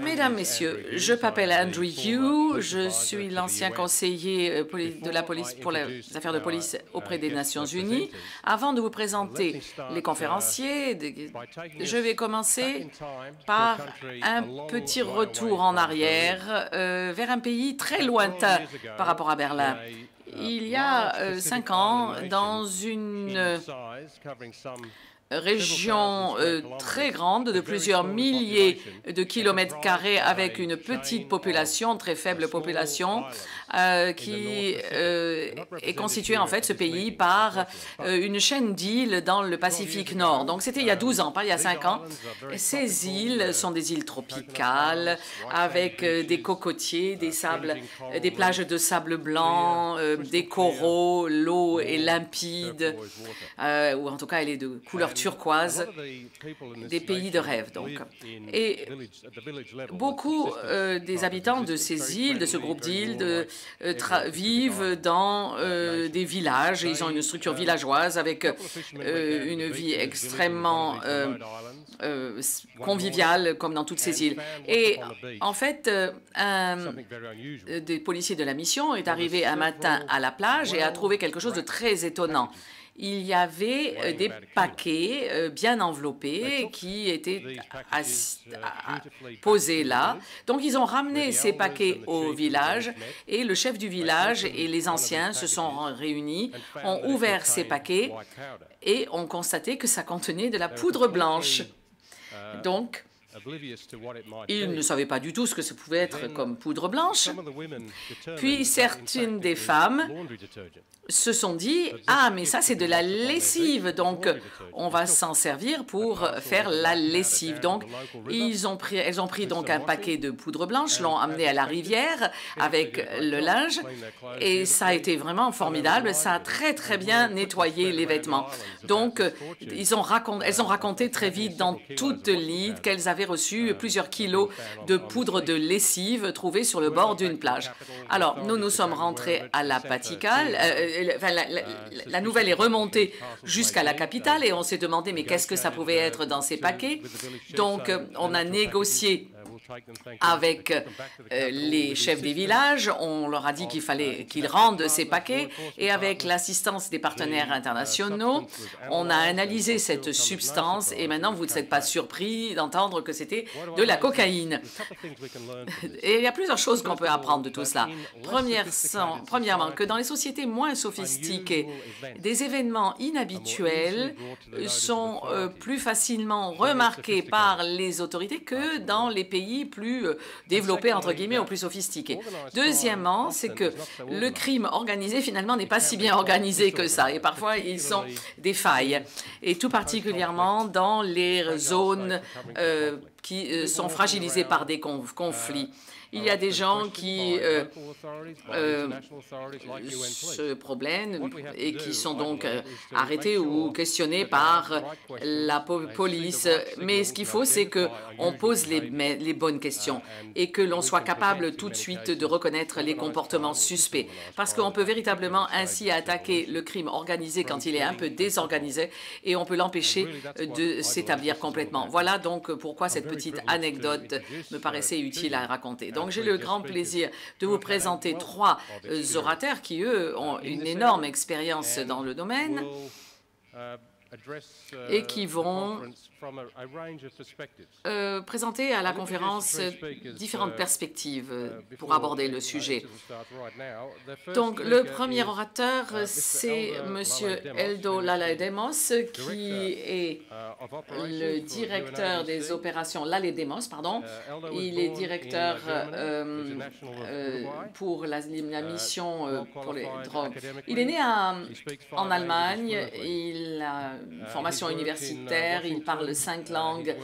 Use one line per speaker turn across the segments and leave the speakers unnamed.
Mesdames, Messieurs, je m'appelle Andrew Hugh, je suis l'ancien conseiller de la police pour les affaires de police auprès des Nations Unies. Avant de vous présenter les conférenciers, je vais commencer par un petit retour en arrière vers un pays très lointain par rapport à Berlin. Il y a 5 ans, dans une région très grande de plusieurs milliers de kilomètres carrés avec une petite population, très faible population, qui est constituée en fait ce pays par une chaîne d'îles dans le Pacifique Nord. Donc c'était il y a 12 ans, pas il y a 5 ans. Et ces îles sont des îles tropicales avec des cocotiers, des plages de sable blanc, des coraux, l'eau est limpide, ou en tout cas elle est de couleur turquoise, des pays de rêve donc. Et beaucoup des habitants de ces îles, de ce groupe d'îles, vivent dans des villages. Ils ont une structure villageoise avec une vie extrêmement conviviale comme dans toutes ces îles. Et en fait, un des policiers de la mission est arrivé un matin à la plage et a trouvé quelque chose de très étonnant. Il y avait des paquets bien enveloppés qui étaient posés là. Donc, ils ont ramené ces paquets au village et le chef du village et les anciens se sont réunis, ont ouvert ces paquets et ont constaté que ça contenait de la poudre blanche. Donc, ils ne savaient pas du tout ce que ça pouvait être comme poudre blanche. Puis, certaines des femmes se sont dit « Ah, mais ça, c'est de la lessive, donc on va s'en servir pour faire la lessive. » Donc, elles ont pris donc un paquet de poudre blanche, l'ont amené à la rivière avec le linge, et ça a été vraiment formidable. Ça a très, très bien nettoyé les vêtements. Donc, elles ont raconté très vite dans toute l'île qu'elles avaient reçu plusieurs kilos de poudre de lessive trouvée sur le bord d'une plage. Alors, nous sommes rentrés à la Paticale. La nouvelle est remontée jusqu'à la capitale et on s'est demandé mais qu'est-ce que ça pouvait être dans ces paquets. Donc, on a négocié avec les chefs des villages, on leur a dit qu'il fallait qu'ils rendent ces paquets et avec l'assistance des partenaires internationaux, on a analysé cette substance et maintenant vous ne serez pas surpris d'entendre que c'était de la cocaïne. Et il y a plusieurs choses qu'on peut apprendre de tout cela. Premièrement, que dans les sociétés moins sophistiquées, des événements inhabituels sont plus facilement remarqués par les autorités que dans les pays plus développés, entre guillemets, ou plus sophistiqués. Deuxièmement, c'est que le crime organisé, finalement, n'est pas si bien organisé que ça. Et parfois, ils ont des failles. Et tout particulièrement dans les zones qui sont fragilisées par des conflits. Il y a des gens qui se promènent et qui sont donc arrêtés ou questionnés par la police. Mais ce qu'il faut, c'est qu'on pose les bonnes questions et que l'on soit capable tout de suite de reconnaître les comportements suspects. Parce qu'on peut véritablement ainsi attaquer le crime organisé quand il est un peu désorganisé et on peut l'empêcher de s'établir complètement. Voilà donc pourquoi cette petite anecdote me paraissait utile à raconter. Donc, j'ai le grand plaisir de vous présenter 3 orateurs qui, eux, ont une énorme expérience dans le domaine et qui vont présenter à la conférence différentes perspectives pour aborder le sujet. Donc, le premier orateur, c'est M. Eldo Laledemos, qui est le directeur des opérations Il est directeur pour la mission pour les drogues. Il est né en Allemagne, il a une formation universitaire, il parle 5 langues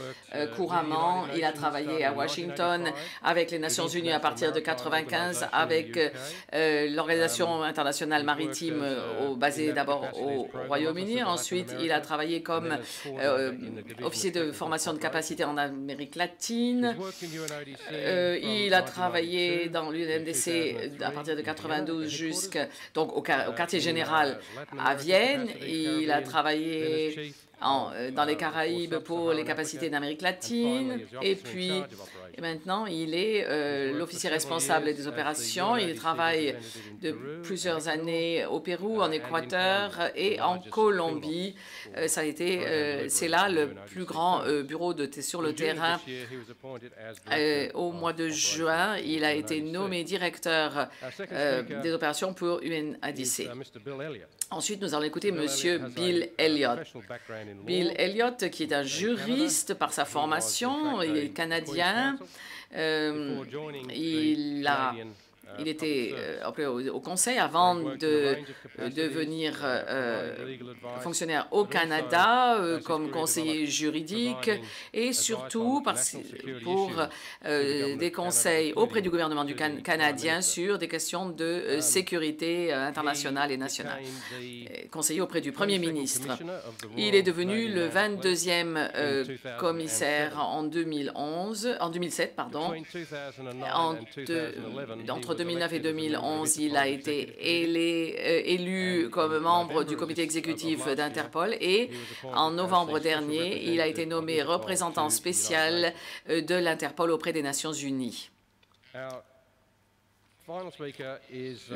couramment. Il a travaillé à Washington avec les Nations Unies à partir de 1995, avec l'Organisation internationale maritime basée d'abord au Royaume-Uni. Ensuite, il a travaillé comme officier de formation de capacité en Amérique latine. Il a travaillé dans l'UNDC à partir de 1992 jusqu'au quartier général à Vienne. Il a travaillé dans les Caraïbes pour les capacités d'Amérique latine. Et puis, maintenant, il est l'officier responsable des opérations. Il travaille de plusieurs années au Pérou, en Équateur et en Colombie. C'est là le plus grand bureau sur le terrain. Au mois de juin, il a été nommé directeur des opérations pour UNADC. Ensuite, nous allons écouter M. Bill Elliott. Bill Elliott, qui est un juriste par sa formation, il est canadien. Il était employé au Conseil avant de devenir fonctionnaire au Canada comme conseiller juridique et surtout pour des conseils auprès du gouvernement canadien sur des questions de sécurité internationale et nationale. Conseiller auprès du Premier ministre. Il est devenu le 22e commissaire en 2007, pardon. Entre 2009 et 2011, il a été élu comme membre du comité exécutif d'Interpol et en novembre dernier, il a été nommé représentant spécial de l'Interpol auprès des Nations unies.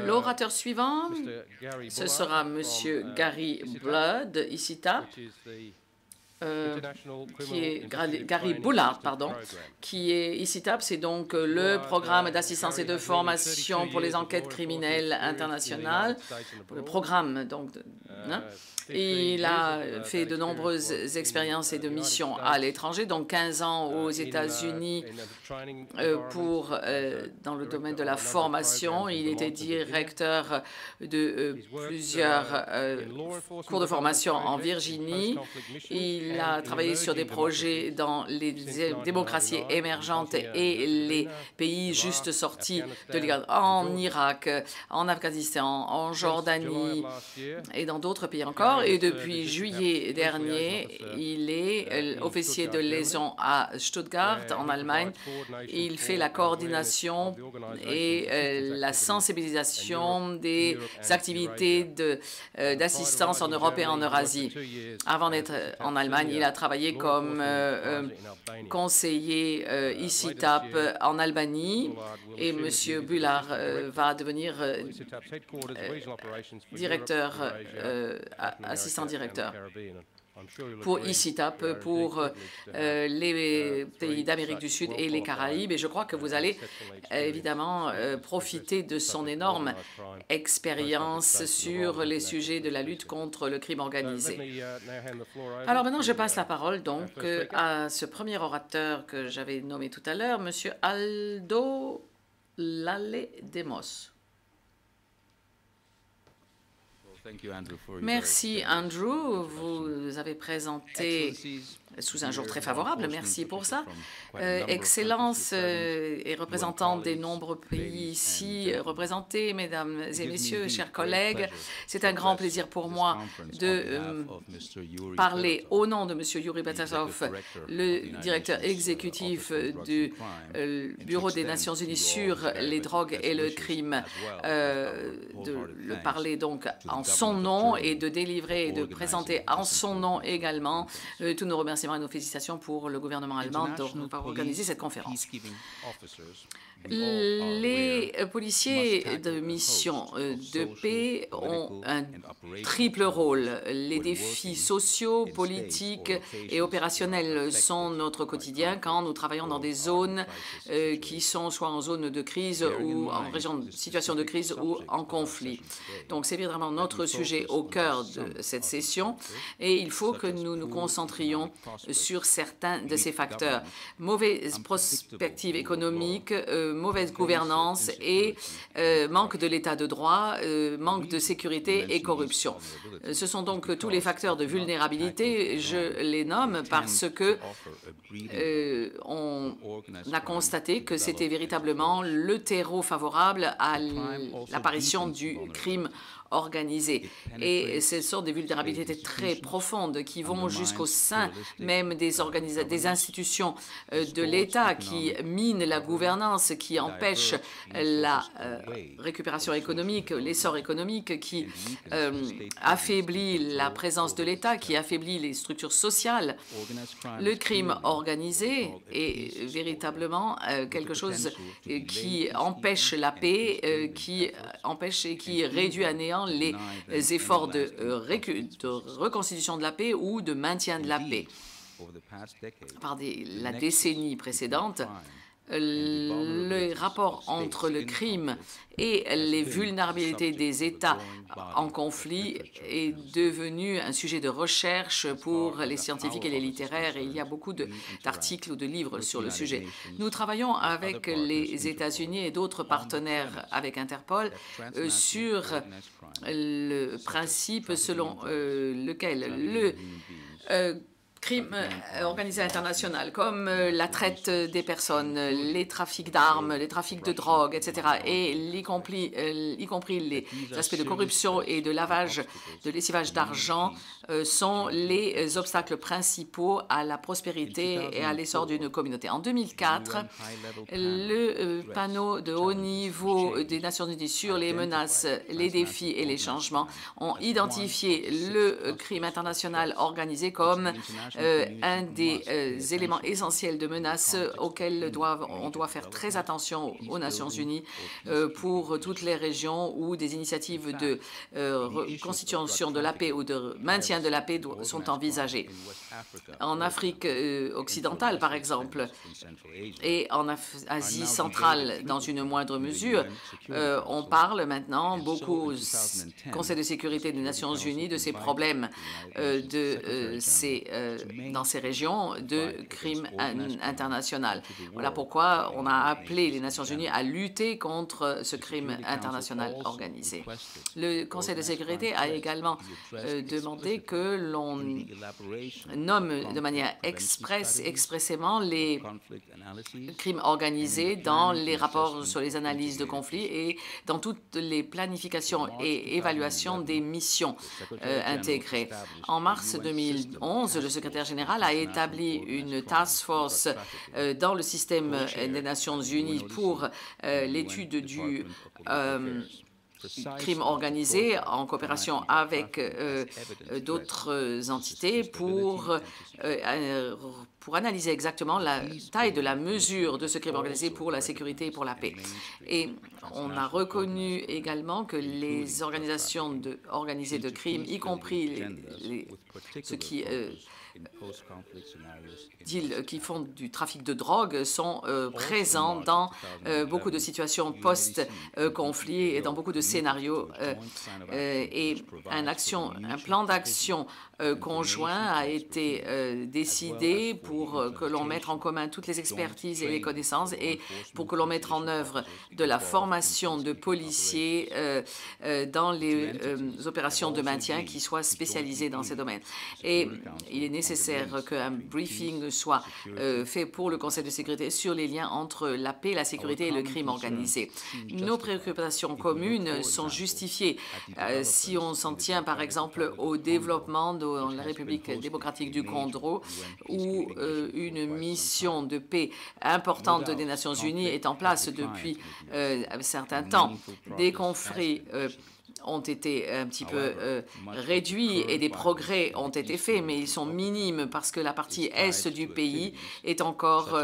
L'orateur suivant, ce sera M. Gary Blood, ICITAP, Gary Bullard, pardon, qui est ICITAP, c'est donc le programme d'assistance et de formation pour les enquêtes criminelles internationales, le programme donc. Il a fait de nombreuses expériences et de missions à l'étranger, donc 15 ans aux États-Unis dans le domaine de la formation. Il était directeur de plusieurs cours de formation en Virginie. Il a travaillé sur des projets dans les démocraties émergentes et les pays juste sortis de l'Iran, en Irak, en Afghanistan, en Jordanie et dans d'autres pays encore. Et depuis juillet dernier, il est officier de liaison à Stuttgart, en Allemagne. Il fait la coordination et la sensibilisation des activités d'assistance en Europe et en Eurasie. Avant d'être en Allemagne, il a travaillé comme conseiller ICITAP en Albanie et M. Bullard va devenir assistant directeur pour ICITAP, pour les pays d'Amérique du Sud et les Caraïbes. Et je crois que vous allez évidemment profiter de son énorme expérience sur les sujets de la lutte contre le crime organisé. Alors maintenant, je passe la parole donc à ce premier orateur que j'avais nommé tout à l'heure, M. Aldo Lale-Demos. Merci, Andrew. Vous avez présenté sous un jour très favorable. Merci pour ça. Excellence et représentants des nombreux pays ici représentés, mesdames et messieurs, chers collègues, c'est un grand plaisir pour moi de parler au nom de M. Yuri Batasov, le directeur exécutif du Bureau des Nations Unies sur les drogues et le crime, de parler donc en son nom et de délivrer et de présenter en son nom également tous nos remerciements et nos félicitations pour le gouvernement allemand d'avoir organisé cette conférence. Les policiers de mission de paix ont un triple rôle. Les défis sociaux, politiques et opérationnels sont notre quotidien quand nous travaillons dans des zones qui sont soit en zone de crise ou en situation de crise ou en conflit. Donc c'est vraiment notre sujet au cœur de cette session et il faut que nous nous concentrions sur certains de ces facteurs. Mauvaise prospective économique, mauvaise gouvernance et manque de l'état de droit, manque de sécurité et corruption. Ce sont donc tous les facteurs de vulnérabilité, je les nomme parce que on a constaté que c'était véritablement le terreau favorable à l'apparition du crime organisé. Et ce sont des vulnérabilités très profondes qui vont jusqu'au sein même des institutions de l'État, qui minent la gouvernance, qui empêchent la récupération économique, l'essor économique, qui affaiblit la présence de l'État, qui affaiblit les structures sociales. Le crime organisé est véritablement quelque chose qui empêche la paix, qui empêche et qui réduit à néant les efforts de reconstitution de la paix ou de maintien de la paix. Par la décennie précédente, le rapport entre le crime et les vulnérabilités des États en conflit est devenu un sujet de recherche pour les scientifiques et les littéraires, et il y a beaucoup d'articles ou de livres sur le sujet. Nous travaillons avec les États-Unis et d'autres partenaires avec Interpol sur le principe selon lequel le crime organisé international, comme la traite des personnes, les trafics d'armes, les trafics de drogue, etc., et y compris les aspects de corruption et de lessivage d'argent, sont les obstacles principaux à la prospérité et à l'essor d'une communauté. En 2004, le panel de haut niveau des Nations Unies sur les menaces, les défis et les changements ont identifié le crime international organisé comme un des éléments essentiels de menaces auxquels on doit faire très attention aux Nations Unies pour toutes les régions où des initiatives de reconstitution de la paix ou de maintien de la paix sont envisagées. En Afrique occidentale, par exemple, et en Asie centrale dans une moindre mesure, on parle maintenant beaucoup au Conseil de sécurité des Nations Unies de ces problèmes dans ces régions de crime international. Voilà pourquoi on a appelé les Nations Unies à lutter contre ce crime international organisé. Le Conseil de sécurité a également demandé que l'on nomme de manière expressément les crimes organisés dans les rapports sur les analyses de conflits et dans toutes les planifications et évaluations des missions intégrées. En mars 2011, le secrétaire général a établi une task force dans le système des Nations Unies pour l'étude du crime organisé en coopération avec d'autres entités pour analyser exactement la taille de la mesure de ce crime organisé pour la sécurité et pour la paix. Et on a reconnu également que les organisations organisées de crimes, y compris ceux qui font du trafic de drogue, sont présents dans beaucoup de situations post-conflit et dans beaucoup de scénarios. Et un plan d'action conjoint a été décidé pour que l'on mette en commun toutes les expertises et les connaissances et pour que l'on mette en œuvre de la formation de policiers dans les opérations de maintien qui soient spécialisées dans ces domaines. Et il est nécessaire qu'un briefing soit fait pour le Conseil de sécurité sur les liens entre la paix, la sécurité et le crime organisé. Nos préoccupations communes sont justifiées si on s'en tient par exemple au développement dans la République démocratique du Congo, où une mission de paix importante des Nations Unies est en place depuis un certain temps. Des conflits ont été un petit peu réduits et des progrès ont été faits, mais ils sont minimes parce que la partie est du pays est encore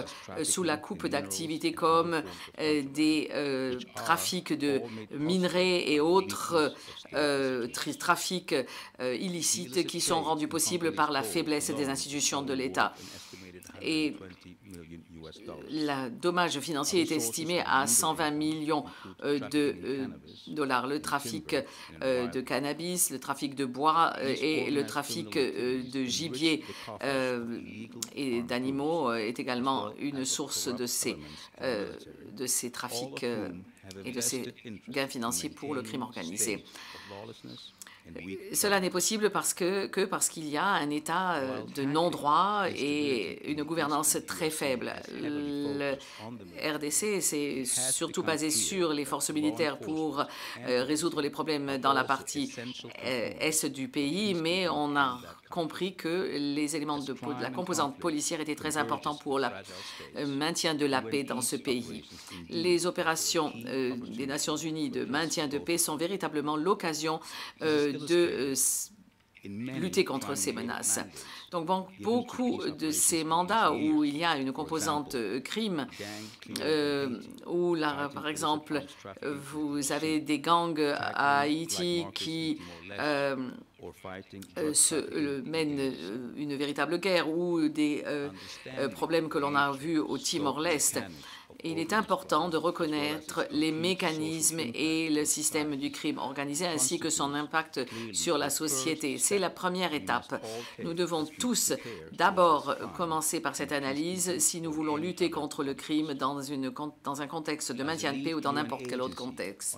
sous la coupe d'activités comme des trafics de minerais et autres trafics illicites qui sont rendus possibles par la faiblesse des institutions de l'État. Et le dommage financier est estimé à 120 millions de dollars. Le trafic de cannabis, le trafic de bois et le trafic de gibier et d'animaux est également une source de ces trafics et de ses gains financiers pour le crime organisé. Cela n'est possible parce qu'il y a un état de non-droit et une gouvernance très faible. Le RDC s'est surtout basé sur les forces militaires pour résoudre les problèmes dans la partie est du pays, mais on a compris que les éléments de la composante policière étaient très importants pour le maintien de la paix dans ce pays. Les opérations des Nations Unies de maintien de paix sont véritablement l'occasion de lutter contre ces menaces. Donc, beaucoup de ces mandats où il y a une composante crime, où, là, par exemple, vous avez des gangs à Haïti qui mènent une véritable guerre, ou des problèmes que l'on a vus au Timor-Leste. Il est important de reconnaître les mécanismes et le système du crime organisé ainsi que son impact sur la société. C'est la première étape. Nous devons tous d'abord commencer par cette analyse si nous voulons lutter contre le crime dans un contexte de maintien de paix ou dans n'importe quel autre contexte.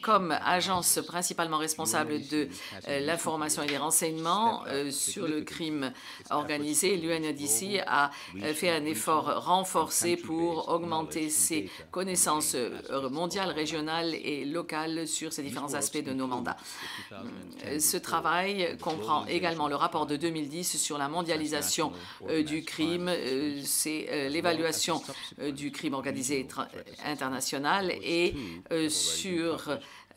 Comme agence principalement responsable de l'information et des renseignements sur le crime organisé, l'UNODC a fait un effort renforcé pour augmenter ses connaissances mondiales, régionales et locales sur ces différents aspects de nos mandats. Ce travail comprend également le rapport de 2010 sur la mondialisation du crime, c'est l'évaluation du crime organisé international, et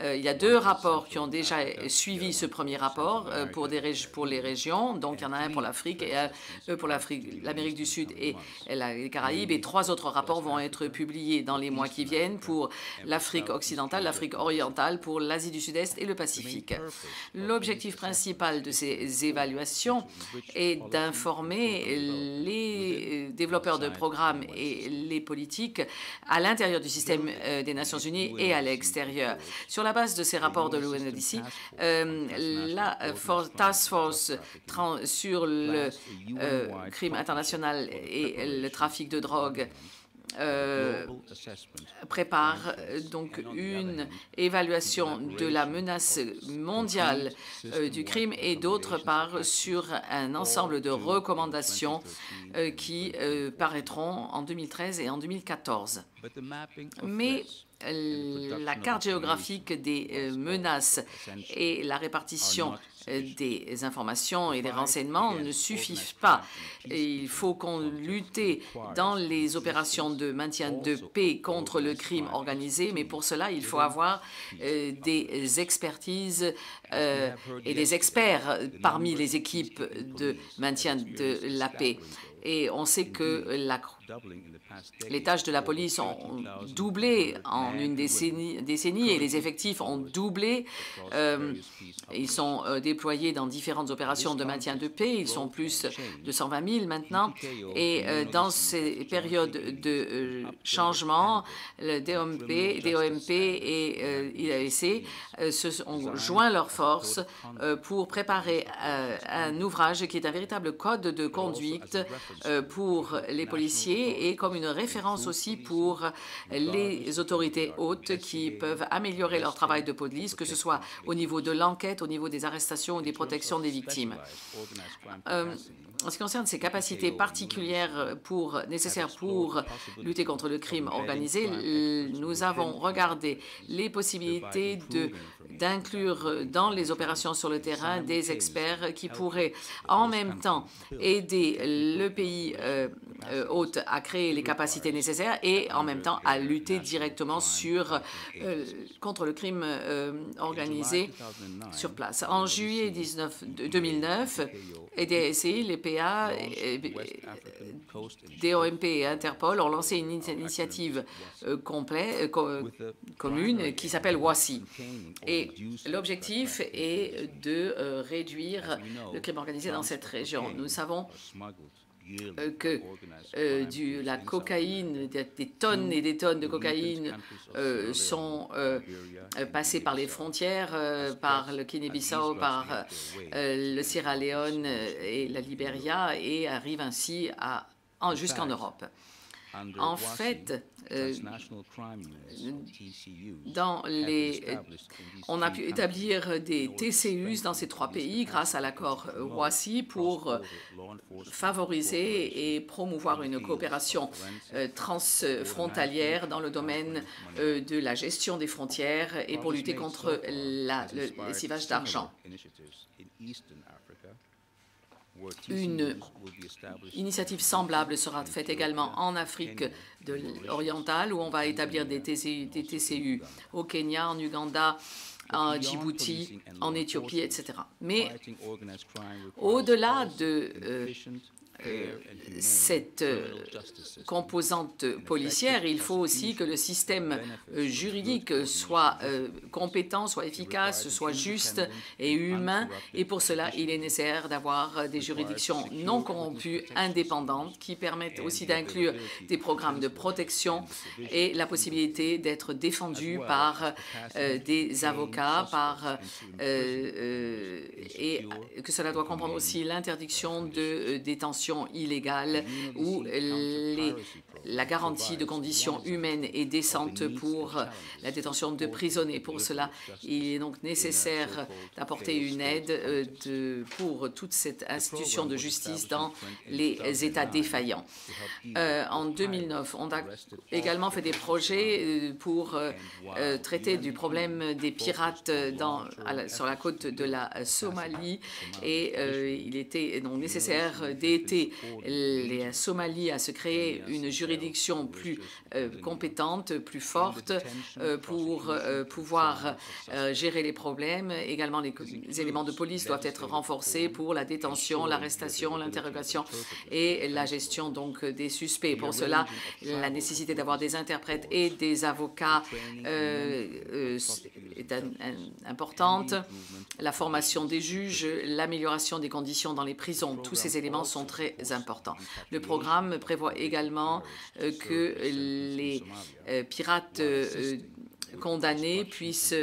il y a 2 rapports qui ont déjà suivi ce premier rapport pour les régions. Donc, il y en a un pour l'Afrique et un pour l'Amérique du Sud et les Caraïbes. Et 3 autres rapports vont être publiés dans les mois qui viennent pour l'Afrique occidentale, l'Afrique orientale, pour l'Asie du Sud-Est et le Pacifique. L'objectif principal de ces évaluations est d'informer les développeurs de programmes et les politiques à l'intérieur du système des Nations Unies et à l'extérieur. Sur la base de ces rapports de l'UNODC, la Task Force sur le crime international et le trafic de drogue prépare donc une évaluation de la menace mondiale du crime, et d'autre part sur un ensemble de recommandations qui paraîtront en 2013 et en 2014. Mais la carte géographique des menaces et la répartition des informations et des renseignements ne suffisent pas. Il faut qu'on lutte dans les opérations de maintien de paix contre le crime organisé, mais pour cela, il faut avoir des expertises et des experts parmi les équipes de maintien de la paix. Et on sait que les tâches de la police ont doublé en une décennie et les effectifs ont doublé. Ils sont déployés dans différentes opérations de maintien de paix. Ils sont plus de 120 000 maintenant. Et dans ces périodes de changement, le DOMP et l'IAEC ont joint leurs forces pour préparer un ouvrage qui est un véritable code de conduite pour les policiers et comme une référence aussi pour les autorités hautes qui peuvent améliorer leur travail de police, que ce soit au niveau de l'enquête, au niveau des arrestations ou des protections des victimes. En ce qui concerne ces capacités particulières nécessaires pour lutter contre le crime organisé, nous avons regardé les possibilités d'inclure dans les opérations sur le terrain des experts qui pourraient en même temps aider le pays hôte à créer les capacités nécessaires et en même temps à lutter directement contre le crime organisé sur place. En juillet 2009, EDSI, les PA, DOMP et Interpol ont lancé une initiative commune qui s'appelle WASI. Et l'objectif est de réduire le crime organisé dans cette région. Nous savons que la cocaïne, des tonnes et des tonnes de cocaïne sont passées par les frontières, par le Guinée-Bissau, par le Sierra Leone et la Libéria, et arrivent ainsi jusqu'en Europe. En fait, on a pu établir des TCUs dans ces 3 pays grâce à l'accord WASI pour favoriser et promouvoir une coopération transfrontalière dans le domaine de la gestion des frontières et pour lutter contre le lessivage d'argent. Une initiative semblable sera faite également en Afrique orientale, où on va établir des TCU au Kenya, en Ouganda, en Djibouti, en Éthiopie, etc. Mais au-delà de cette composante policière, il faut aussi que le système juridique soit compétent, soit efficace, soit juste et humain. Et pour cela, il est nécessaire d'avoir des juridictions non corrompues, indépendantes, qui permettent aussi d'inclure des programmes de protection et la possibilité d'être défendu par des avocats, et que cela doit comprendre aussi l'interdiction de détention illégale ou la garantie de conditions humaines et décentes pour la détention de prisonniers. Pour cela, il est donc nécessaire d'apporter une aide pour toute cette institution de justice dans les États défaillants. En 2009, on a également fait des projets pour traiter du problème des pirates sur la côte de la Somalie, et il était donc nécessaire d'aider les Somalies à se créer une juridiction plus compétente, plus forte, pour pouvoir gérer les problèmes. Également, les éléments de police doivent être renforcés pour la détention, l'arrestation, l'interrogation et la gestion donc des suspects. Pour cela, la nécessité d'avoir des interprètes et des avocats est importante. La formation des juges, l'amélioration des conditions dans les prisons, tous ces éléments sont très importants. Le programme prévoit également que les pirates condamnés puissent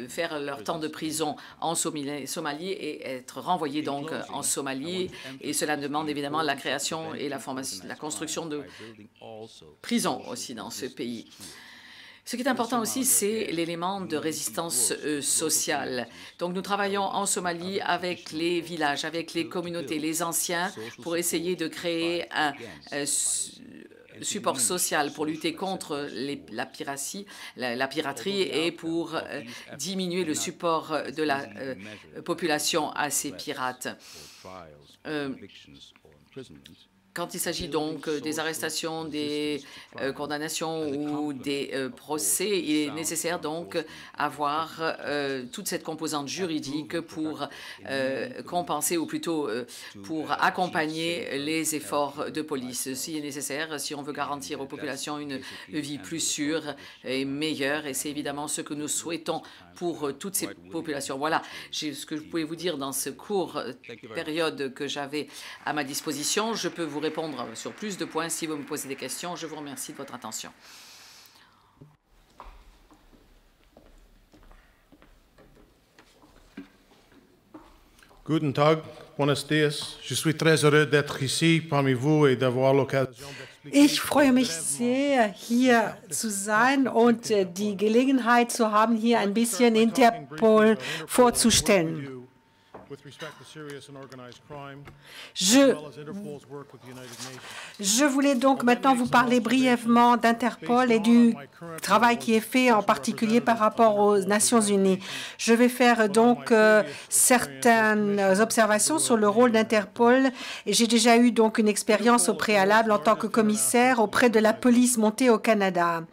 faire leur temps de prison en Somalie et être renvoyés donc en Somalie. Et cela demande évidemment la création et la construction de prisons aussi dans ce pays. Ce qui est important aussi, c'est l'élément de résistance sociale. Donc, nous travaillons en Somalie avec les villages, avec les communautés, les anciens, pour essayer de créer un support social pour lutter contre la piraterie et pour diminuer le support de la population à ces pirates. Quand il s'agit donc des arrestations, des condamnations ou des procès, il est nécessaire donc avoir toute cette composante juridique pour compenser ou plutôt pour accompagner les efforts de police. Ceci est nécessaire si on veut garantir aux populations une vie plus sûre et meilleure, et c'est évidemment ce que nous souhaitons pour toutes ces populations. Voilà ce que je pouvais vous dire dans ce court période que j'avais à ma disposition. Je peux vous répondre sur plus de points si vous me posez des questions. Je vous remercie de votre attention.
Guten Tag, buenos dias. Je suis très heureux d'être ici parmi vous et d'avoir l'occasion.
Ich freue mich sehr, hier zu sein und die Gelegenheit zu haben, hier ein bisschen Interpol vorzustellen. Je voulais donc maintenant vous parler brièvement d'Interpol et du travail qui est fait en particulier par rapport aux Nations Unies. Je vais faire donc certaines observations sur le rôle d'Interpol, et j'ai déjà eu donc une expérience au préalable en tant que commissaire auprès de la police montée au Canada.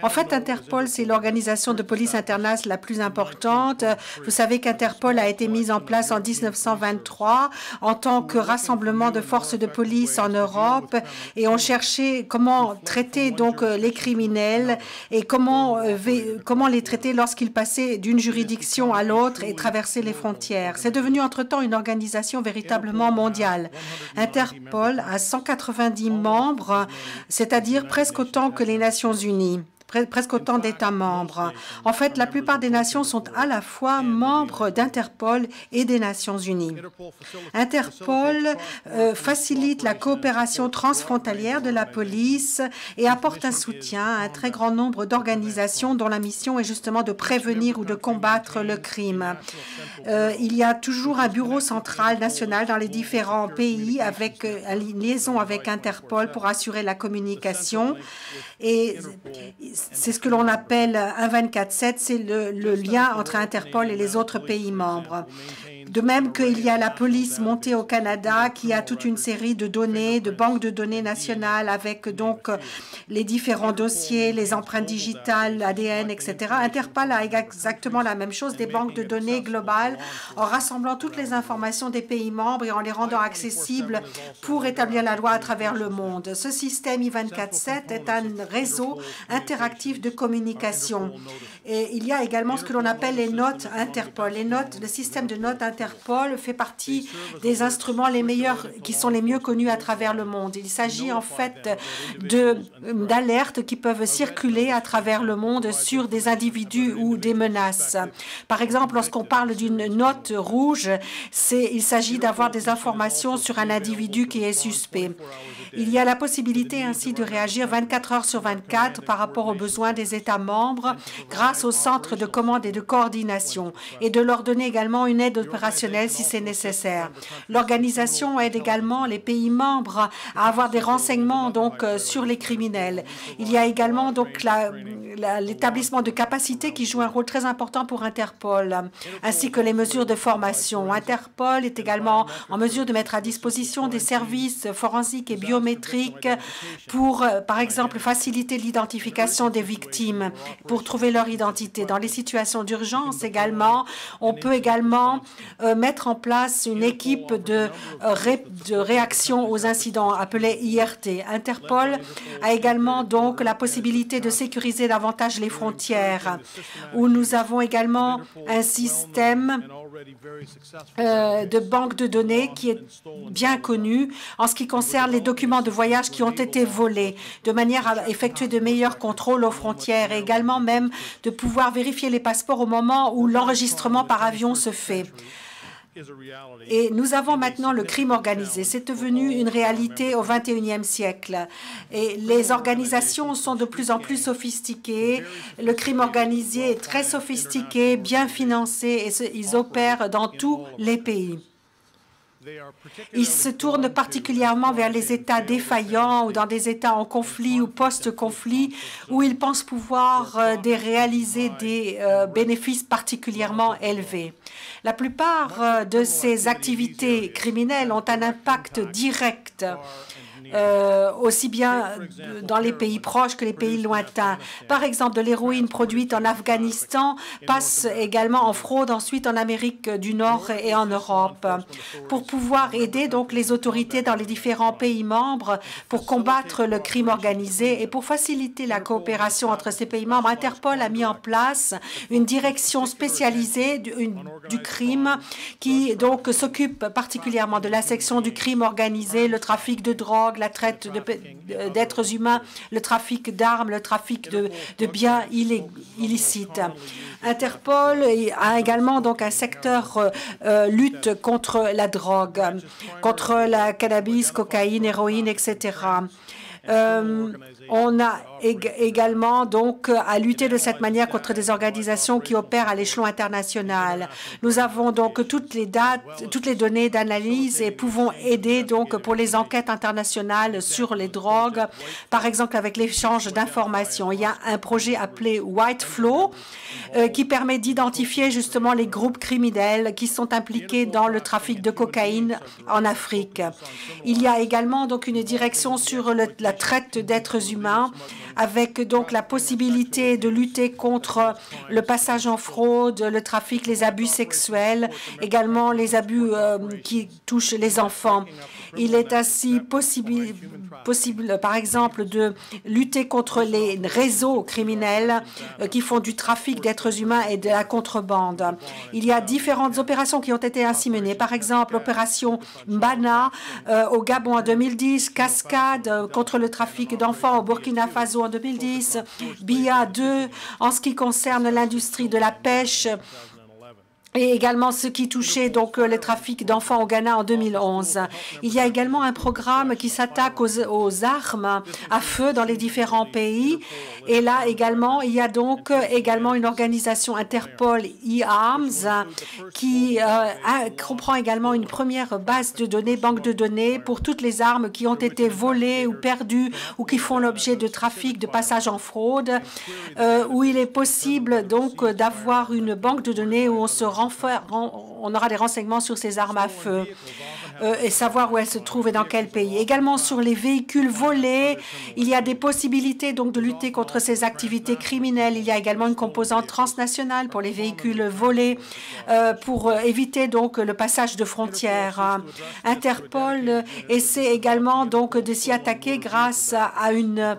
En fait, Interpol, c'est l'organisation de police internationale la plus importante. Vous savez qu'Interpol a été mise en place en 1923 en tant que rassemblement de forces de police en Europe, et on cherchait comment traiter donc les criminels et comment les traiter lorsqu'ils passaient d'une juridiction à l'autre et traversaient les frontières. C'est devenu entre-temps une organisation véritablement mondiale. Interpol a 190 membres, c'est-à-dire presque autant que les Nations Unies. presque autant d'États membres. En fait, la plupart des nations sont à la fois membres d'Interpol et des Nations Unies. Interpol facilite la coopération transfrontalière de la police et apporte un soutien à un très grand nombre d'organisations dont la mission est justement de prévenir ou de combattre le crime. Il y a toujours un bureau central national dans les différents pays avec une liaison avec Interpol pour assurer la communication. Et c'est ce que l'on appelle un 24/7, c'est le lien entre Interpol et les autres pays membres. De même qu'il y a la police montée au Canada qui a toute une série de données, de banques de données nationales avec donc les différents dossiers, les empreintes digitales, ADN, etc. Interpol a exactement la même chose, des banques de données globales en rassemblant toutes les informations des pays membres et en les rendant accessibles pour établir la loi à travers le monde. Ce système I-24/7 est un réseau interactif de communication. Et il y a également ce que l'on appelle les notes Interpol. Les notes, le système de notes Interpol fait partie des instruments qui sont les mieux connus à travers le monde. Il s'agit en fait d'alertes qui peuvent circuler à travers le monde sur des individus ou des menaces. Par exemple, lorsqu'on parle d'une note rouge, il s'agit d'avoir des informations sur un individu qui est suspect. Il y a la possibilité ainsi de réagir 24 heures sur 24 par rapport aux besoins des États membres grâce au centre de commande et de coordination et de leur donner également une aide opérationnelle si c'est nécessaire. L'organisation aide également les pays membres à avoir des renseignements donc sur les criminels. Il y a également donc l'établissement de capacités qui joue un rôle très important pour Interpol, ainsi que les mesures de formation. Interpol est également en mesure de mettre à disposition des services forensiques et biométriques pour, par exemple, faciliter l'identification des victimes, pour trouver leur identité. Dans les situations d'urgence également, on peut également mettre en place une équipe de réaction aux incidents appelée IRT. Interpol a également donc la possibilité de sécuriser davantage les frontières, où nous avons également un système de banque de données qui est bien connu en ce qui concerne les documents de voyage qui ont été volés, de manière à effectuer de meilleurs contrôles aux frontières et également même de pouvoir vérifier les passeports au moment où l'enregistrement par avion se fait. Et nous avons maintenant le crime organisé. C'est devenu une réalité au XXIe siècle. Et les organisations sont de plus en plus sophistiquées. Le crime organisé est très sophistiqué, bien financé et ils opèrent dans tous les pays. Ils se tournent particulièrement vers les États défaillants ou dans des États en conflit ou post-conflit où ils pensent pouvoir réaliser des bénéfices particulièrement élevés. La plupart de ces activités criminelles ont un impact direct aussi bien dans les pays proches que les pays lointains. Par exemple, de l'héroïne produite en Afghanistan passe également en fraude ensuite en Amérique du Nord et en Europe. Pour pouvoir aider donc les autorités dans les différents pays membres pour combattre le crime organisé et pour faciliter la coopération entre ces pays membres, Interpol a mis en place une direction spécialisée du crime qui donc s'occupe particulièrement de la section du crime organisé, le trafic de drogue, la traite d'êtres humains, le trafic d'armes, le trafic de biens illicites. Interpol a également donc un secteur lutte contre la drogue, contre la cannabis, cocaïne, héroïne, etc. On a également donc à lutter de cette manière contre des organisations qui opèrent à l'échelon international. Nous avons donc toutes les données d'analyse et pouvons aider donc pour les enquêtes internationales sur les drogues, par exemple avec l'échange d'informations. Il y a un projet appelé White Flow qui permet d'identifier justement les groupes criminels qui sont impliqués dans le trafic de cocaïne en Afrique. Il y a également donc une direction sur la traite d'êtres humains avec donc la possibilité de lutter contre le passage en fraude, le trafic, les abus sexuels, également les abus qui touchent les enfants. Il est ainsi possible, par exemple, de lutter contre les réseaux criminels qui font du trafic d'êtres humains et de la contrebande. Il y a différentes opérations qui ont été ainsi menées. Par exemple, l'opération Mbana au Gabon en 2010, Cascade contre le trafic d'enfants au Burkina Faso en 2010, BIA 2 en ce qui concerne l'industrie de la pêche, et également ce qui touchait donc le trafic d'enfants au Ghana en 2011. Il y a également un programme qui s'attaque aux armes à feu dans les différents pays. Et là également, il y a donc également une organisation Interpol e-Arms qui comprend également une première base de données, banque de données pour toutes les armes qui ont été volées ou perdues ou qui font l'objet de trafic, de passage en fraude, où il est possible donc d'avoir une banque de données où on aura des renseignements sur ces armes à feu et savoir où elles se trouvent et dans quel pays. Également sur les véhicules volés, il y a des possibilités donc de lutter contre ces activités criminelles. Il y a également une composante transnationale pour les véhicules volés pour éviter donc le passage de frontières. Interpol essaie également donc de s'y attaquer grâce à une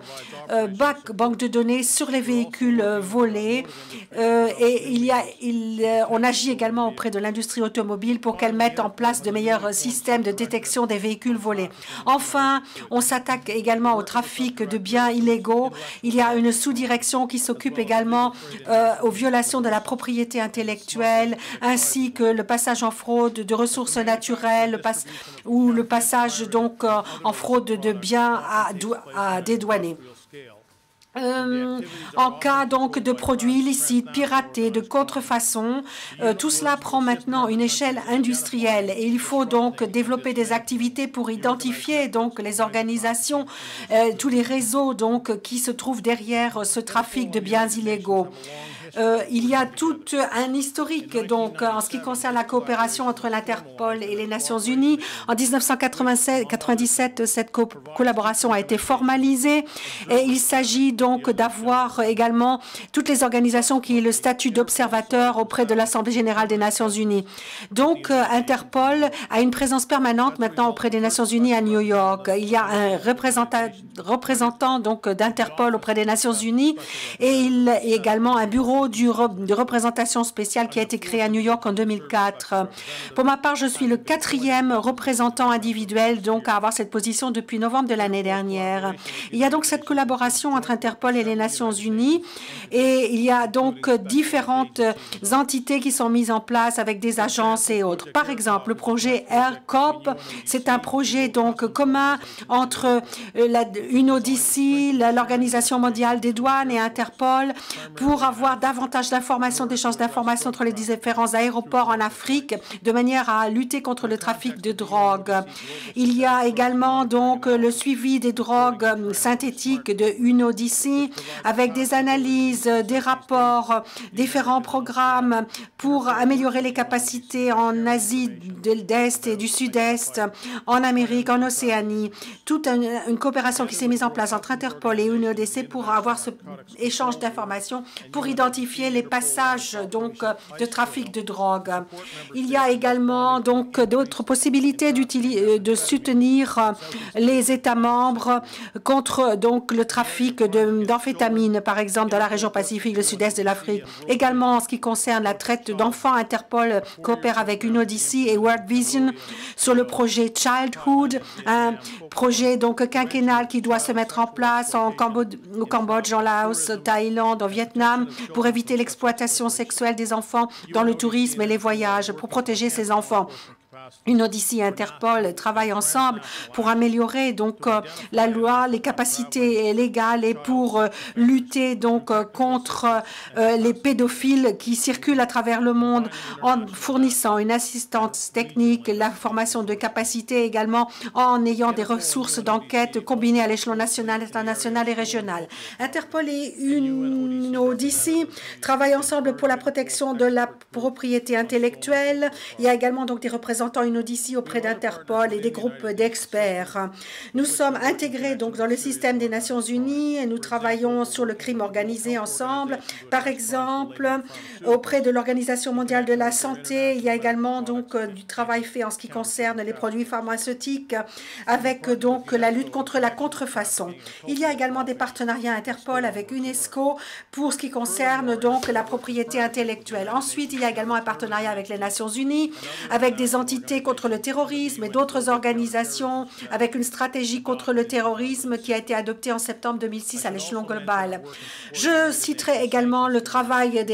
banque de données sur les véhicules volés et on agit également auprès de l'industrie automobile pour qu'elle mette en place de meilleurs systèmes de détection des véhicules volés. Enfin, on s'attaque également au trafic de biens illégaux. Il y a une sous-direction qui s'occupe également aux violations de la propriété intellectuelle, ainsi que le passage en fraude de ressources naturelles ou le passage donc en fraude de biens à dédouaner. En cas donc de produits illicites, piratés, de contrefaçon, tout cela prend maintenant une échelle industrielle et il faut donc développer des activités pour identifier donc les organisations, tous les réseaux donc qui se trouvent derrière ce trafic de biens illégaux. Il y a tout un historique donc en ce qui concerne la coopération entre l'Interpol et les Nations Unies. En 1997, cette collaboration a été formalisée et il s'agit donc d'avoir également toutes les organisations qui ont le statut d'observateur auprès de l'Assemblée générale des Nations Unies. Donc Interpol a une présence permanente maintenant auprès des Nations Unies à New York. Il y a un représentant donc d'Interpol auprès des Nations Unies et il y a également un bureau de représentation spéciale qui a été créé à New York en 2004. Pour ma part, je suis le 4e représentant individuel donc à avoir cette position depuis novembre de l'année dernière. Il y a donc cette collaboration entre Interpol et les Nations Unies et il y a donc différentes entités qui sont mises en place avec des agences et autres. Par exemple, le projet AirCop, c'est un projet donc commun entre UNODC, l'Organisation mondiale des douanes et Interpol pour avoir davantage d'informations, d'échanges d'informations entre les différents aéroports en Afrique de manière à lutter contre le trafic de drogue. Il y a également donc le suivi des drogues synthétiques de UNODC avec des analyses, des rapports, différents programmes pour améliorer les capacités en Asie de l'Est et du Sud-Est, en Amérique, en Océanie. Toute une coopération qui s'est mise en place entre Interpol et UNODC pour avoir ce échange d'informations pour identifier les passages donc de trafic de drogue. Il y a également donc d'autres possibilités de soutenir les États membres contre donc le trafic d'amphétamines, par exemple dans la région Pacifique, le sud-est de l'Afrique. Également en ce qui concerne la traite d'enfants, Interpol coopère avec UNODC et World Vision sur le projet Childhood, un projet donc quinquennal qui doit se mettre en place au Cambodge, en Laos, Thaïlande, au Vietnam pour éviter l'exploitation sexuelle des enfants dans le tourisme et les voyages, pour protéger ces enfants. UNODC et Interpol travaillent ensemble pour améliorer donc la loi, les capacités légales et pour lutter donc contre les pédophiles qui circulent à travers le monde en fournissant une assistance technique, la formation de capacités également en ayant des ressources d'enquête combinées à l'échelon national, international et régional. Interpol et UNODC travaillent ensemble pour la protection de la propriété intellectuelle. Il y a également donc des représentants UNODC auprès d'Interpol et des groupes d'experts. Nous sommes intégrés donc dans le système des Nations Unies et nous travaillons sur le crime organisé ensemble. Par exemple, auprès de l'Organisation mondiale de la santé, il y a également donc du travail fait en ce qui concerne les produits pharmaceutiques avec donc la lutte contre la contrefaçon. Il y a également des partenariats Interpol avec UNESCO pour ce qui concerne donc la propriété intellectuelle. Ensuite, il y a également un partenariat avec les Nations Unies, avec des entités entités contre le terrorisme et d'autres organisations avec une stratégie contre le terrorisme qui a été adoptée en septembre 2006 à l'échelon global. Je citerai également le travail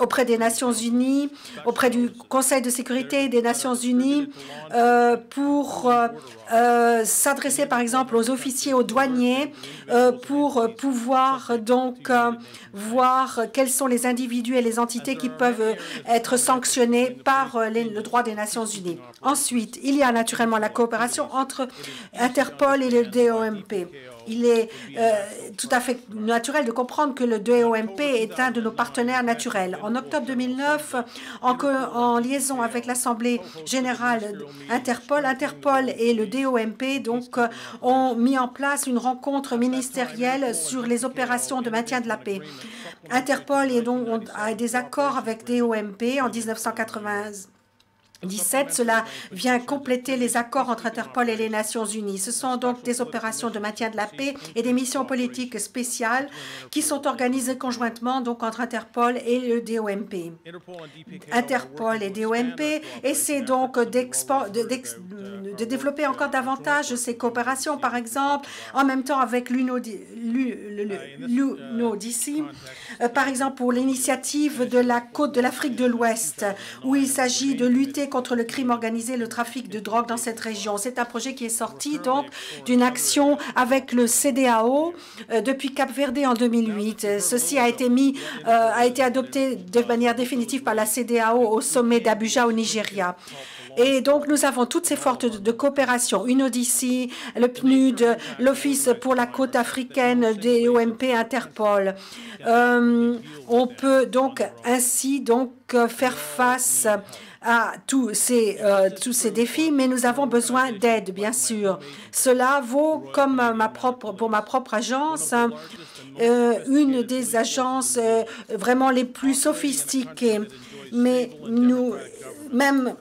auprès des Nations Unies, auprès du Conseil de sécurité des Nations Unies pour s'adresser par exemple aux officiers, aux douaniers pour pouvoir donc voir quels sont les individus et les entités qui peuvent être sanctionnés par le droit des Nations Unies. Ensuite, il y a naturellement la coopération entre Interpol et le DOMP. Il est tout à fait naturel de comprendre que le DOMP est un de nos partenaires naturels. En octobre 2009, en liaison avec l'Assemblée générale Interpol et le DOMP donc, ont mis en place une rencontre ministérielle sur les opérations de maintien de la paix. Interpol a des accords avec DOMP en 1997. Cela vient compléter les accords entre Interpol et les Nations Unies. Ce sont donc des opérations de maintien de la paix et des missions politiques spéciales qui sont organisées conjointement donc entre Interpol et le DOMP. Interpol et DOMP essaient donc de développer encore davantage ces coopérations, par exemple, en même temps avec l'UNODC, par exemple pour l'initiative de la côte de l'Afrique de l'Ouest, où il s'agit de lutter contre le crime organisé et le trafic de drogue dans cette région. C'est un projet qui est sorti donc d'une action avec le CEDEAO depuis Cap-Verde en 2008. Ceci a été adopté de manière définitive par la CEDEAO au sommet d'Abuja au Nigeria. Et donc, nous avons toutes ces forces de coopération, UNODC, le PNUD, l'Office pour la côte africaine, DOMP, Interpol. On peut donc ainsi faire face à tous ces défis, mais nous avons besoin d'aide, bien sûr. Cela vaut comme pour ma propre agence, une des agences vraiment les plus sophistiquées. Mais même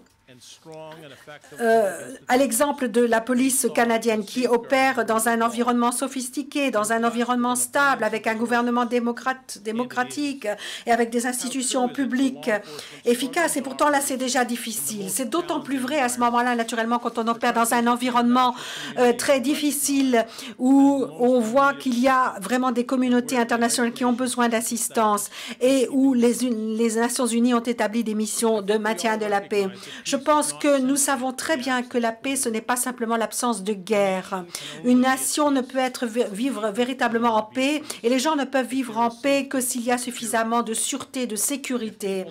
à l'exemple de la police canadienne qui opère dans un environnement sophistiqué, dans un environnement stable, avec un gouvernement démocratique et avec des institutions publiques efficaces. Et pourtant, là, c'est déjà difficile. C'est d'autant plus vrai à ce moment-là, naturellement, quand on opère dans un environnement très difficile où on voit qu'il y a vraiment des communautés internationales qui ont besoin d'assistance et où les Nations Unies ont établi des missions de maintien de la paix. Je pense que nous savons très bien que la paix, ce n'est pas simplement l'absence de guerre. Une nation ne peut vivre véritablement en paix et les gens ne peuvent vivre en paix que s'il y a suffisamment de sûreté, de sécurité.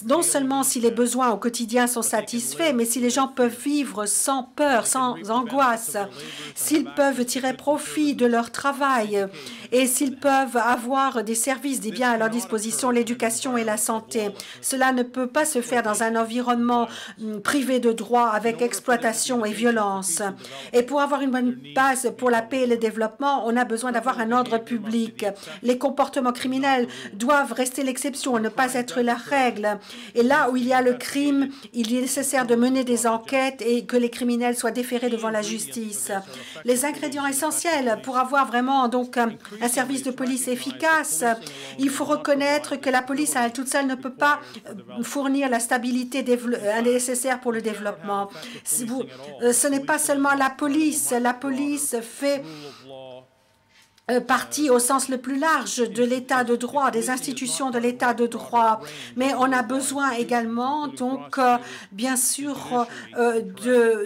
Non seulement si les besoins au quotidien sont satisfaits, mais si les gens peuvent vivre sans peur, sans angoisse, s'ils peuvent tirer profit de leur travail et s'ils peuvent avoir des services, des biens à leur disposition, l'éducation et la santé. Cela ne peut pas se faire dans un environnement privé de droit avec exploitation et violence. Et pour avoir une bonne base pour la paix et le développement, on a besoin d'avoir un ordre public. Les comportements criminels doivent rester l'exception, ne pas être la règle. Et là où il y a le crime, il est nécessaire de mener des enquêtes et que les criminels soient déférés devant la justice. Les ingrédients essentiels pour avoir vraiment donc un service de police efficace, il faut reconnaître que la police à elle toute seule ne peut pas fournir la stabilité nécessaire pour le développement. Ce n'est pas seulement la police fait partie au sens le plus large de l'état de droit, des institutions de l'état de droit. Mais on a besoin également, donc, bien sûr,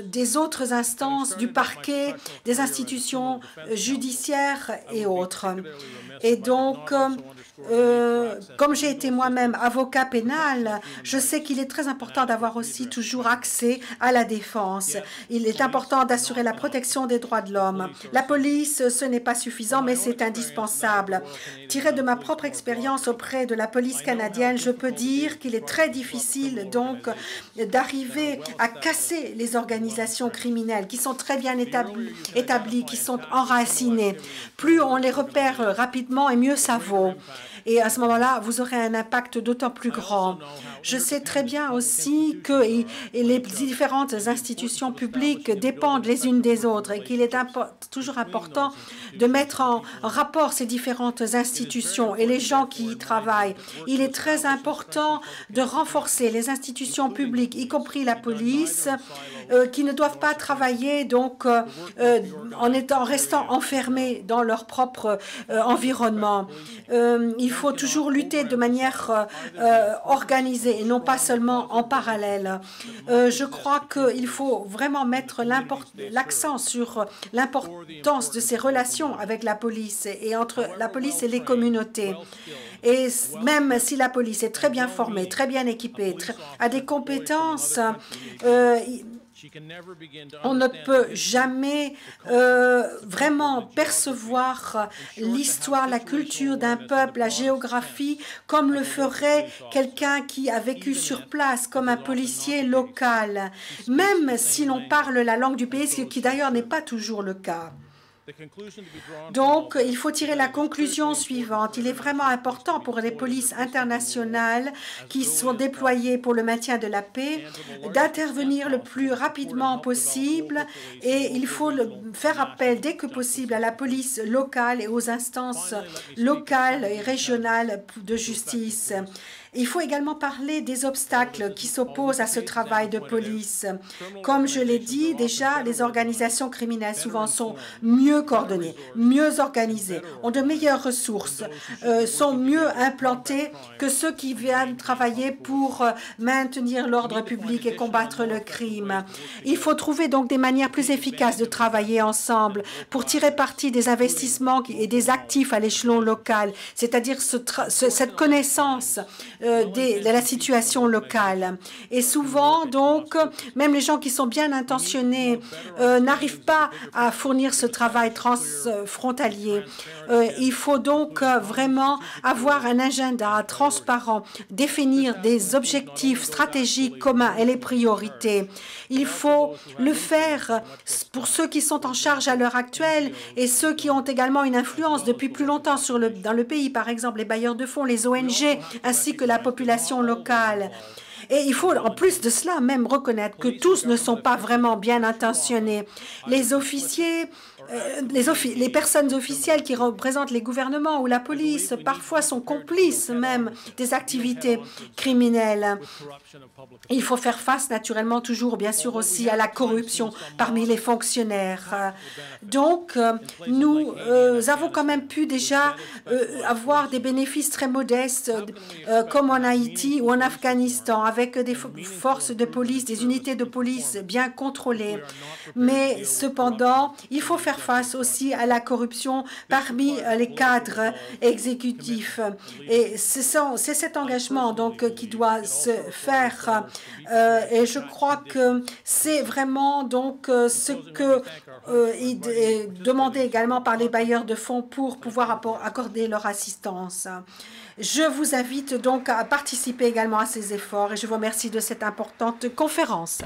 des autres instances, du parquet, des institutions judiciaires et autres. Et donc, comme j'ai été moi-même avocat pénal, je sais qu'il est très important d'avoir aussi toujours accès à la défense. Il est important d'assurer la protection des droits de l'homme. La police, ce n'est pas suffisant, mais c'est indispensable. Tiré de ma propre expérience auprès de la police canadienne, je peux dire qu'il est très difficile donc d'arriver à casser les organisations criminelles qui sont très bien établies, qui sont enracinées. Plus on les repère rapidement et mieux ça vaut. et à ce moment-là, vous aurez un impact d'autant plus grand. Je sais très bien aussi que les différentes institutions publiques dépendent les unes des autres et qu'il est toujours important de mettre en rapport ces différentes institutions et les gens qui y travaillent. Il est très important de renforcer les institutions publiques, y compris la police, qui ne doivent pas travailler donc en restant enfermés dans leur propre environnement. Il faut toujours lutter de manière organisée et non pas seulement en parallèle. Je crois qu'il faut vraiment mettre l'accent sur l'importance de ces relations avec la police et entre la police et les communautés. Et même si la police est très bien formée, très bien équipée, a des compétences, on ne peut jamais vraiment percevoir l'histoire, la culture d'un peuple, la géographie, comme le ferait quelqu'un qui a vécu sur place, comme un policier local, même si l'on parle la langue du pays, ce qui d'ailleurs n'est pas toujours le cas. Donc, il faut tirer la conclusion suivante. Il est vraiment important pour les polices internationales qui sont déployées pour le maintien de la paix d'intervenir le plus rapidement possible et il faut faire appel dès que possible à la police locale et aux instances locales et régionales de justice. Il faut également parler des obstacles qui s'opposent à ce travail de police. Comme je l'ai dit déjà, les organisations criminelles souvent sont mieux coordonnées, mieux organisées, ont de meilleures ressources, sont mieux implantées que ceux qui viennent travailler pour maintenir l'ordre public et combattre le crime. Il faut trouver donc des manières plus efficaces de travailler ensemble pour tirer parti des investissements et des actifs à l'échelon local, c'est-à-dire cette connaissance de la situation locale. Et souvent, donc, même les gens qui sont bien intentionnés n'arrivent pas à fournir ce travail transfrontalier. Il faut donc vraiment avoir un agenda transparent, définir des objectifs stratégiques communs et les priorités. Il faut le faire pour ceux qui sont en charge à l'heure actuelle et ceux qui ont également une influence depuis plus longtemps dans le pays, par exemple les bailleurs de fonds, les ONG, ainsi que la population locale. Et il faut, en plus de cela, même reconnaître que tous ne sont pas vraiment bien intentionnés. Les officiers, les personnes officielles qui représentent les gouvernements ou la police, parfois sont complices même des activités criminelles. Il faut faire face naturellement toujours, bien sûr, aussi à la corruption parmi les fonctionnaires. Donc, nous avons quand même pu déjà avoir des bénéfices très modestes, comme en Haïti ou en Afghanistan, avec des forces de police, des unités de police bien contrôlées. Mais cependant, il faut faire face aussi à la corruption parmi les cadres exécutifs. Et c'est cet engagement donc qui doit se faire. Et je crois que c'est vraiment donc ce que est demandé également par les bailleurs de fonds pour pouvoir accorder leur assistance. Je vous invite donc à participer également à ces efforts et je vous remercie de cette importante conférence.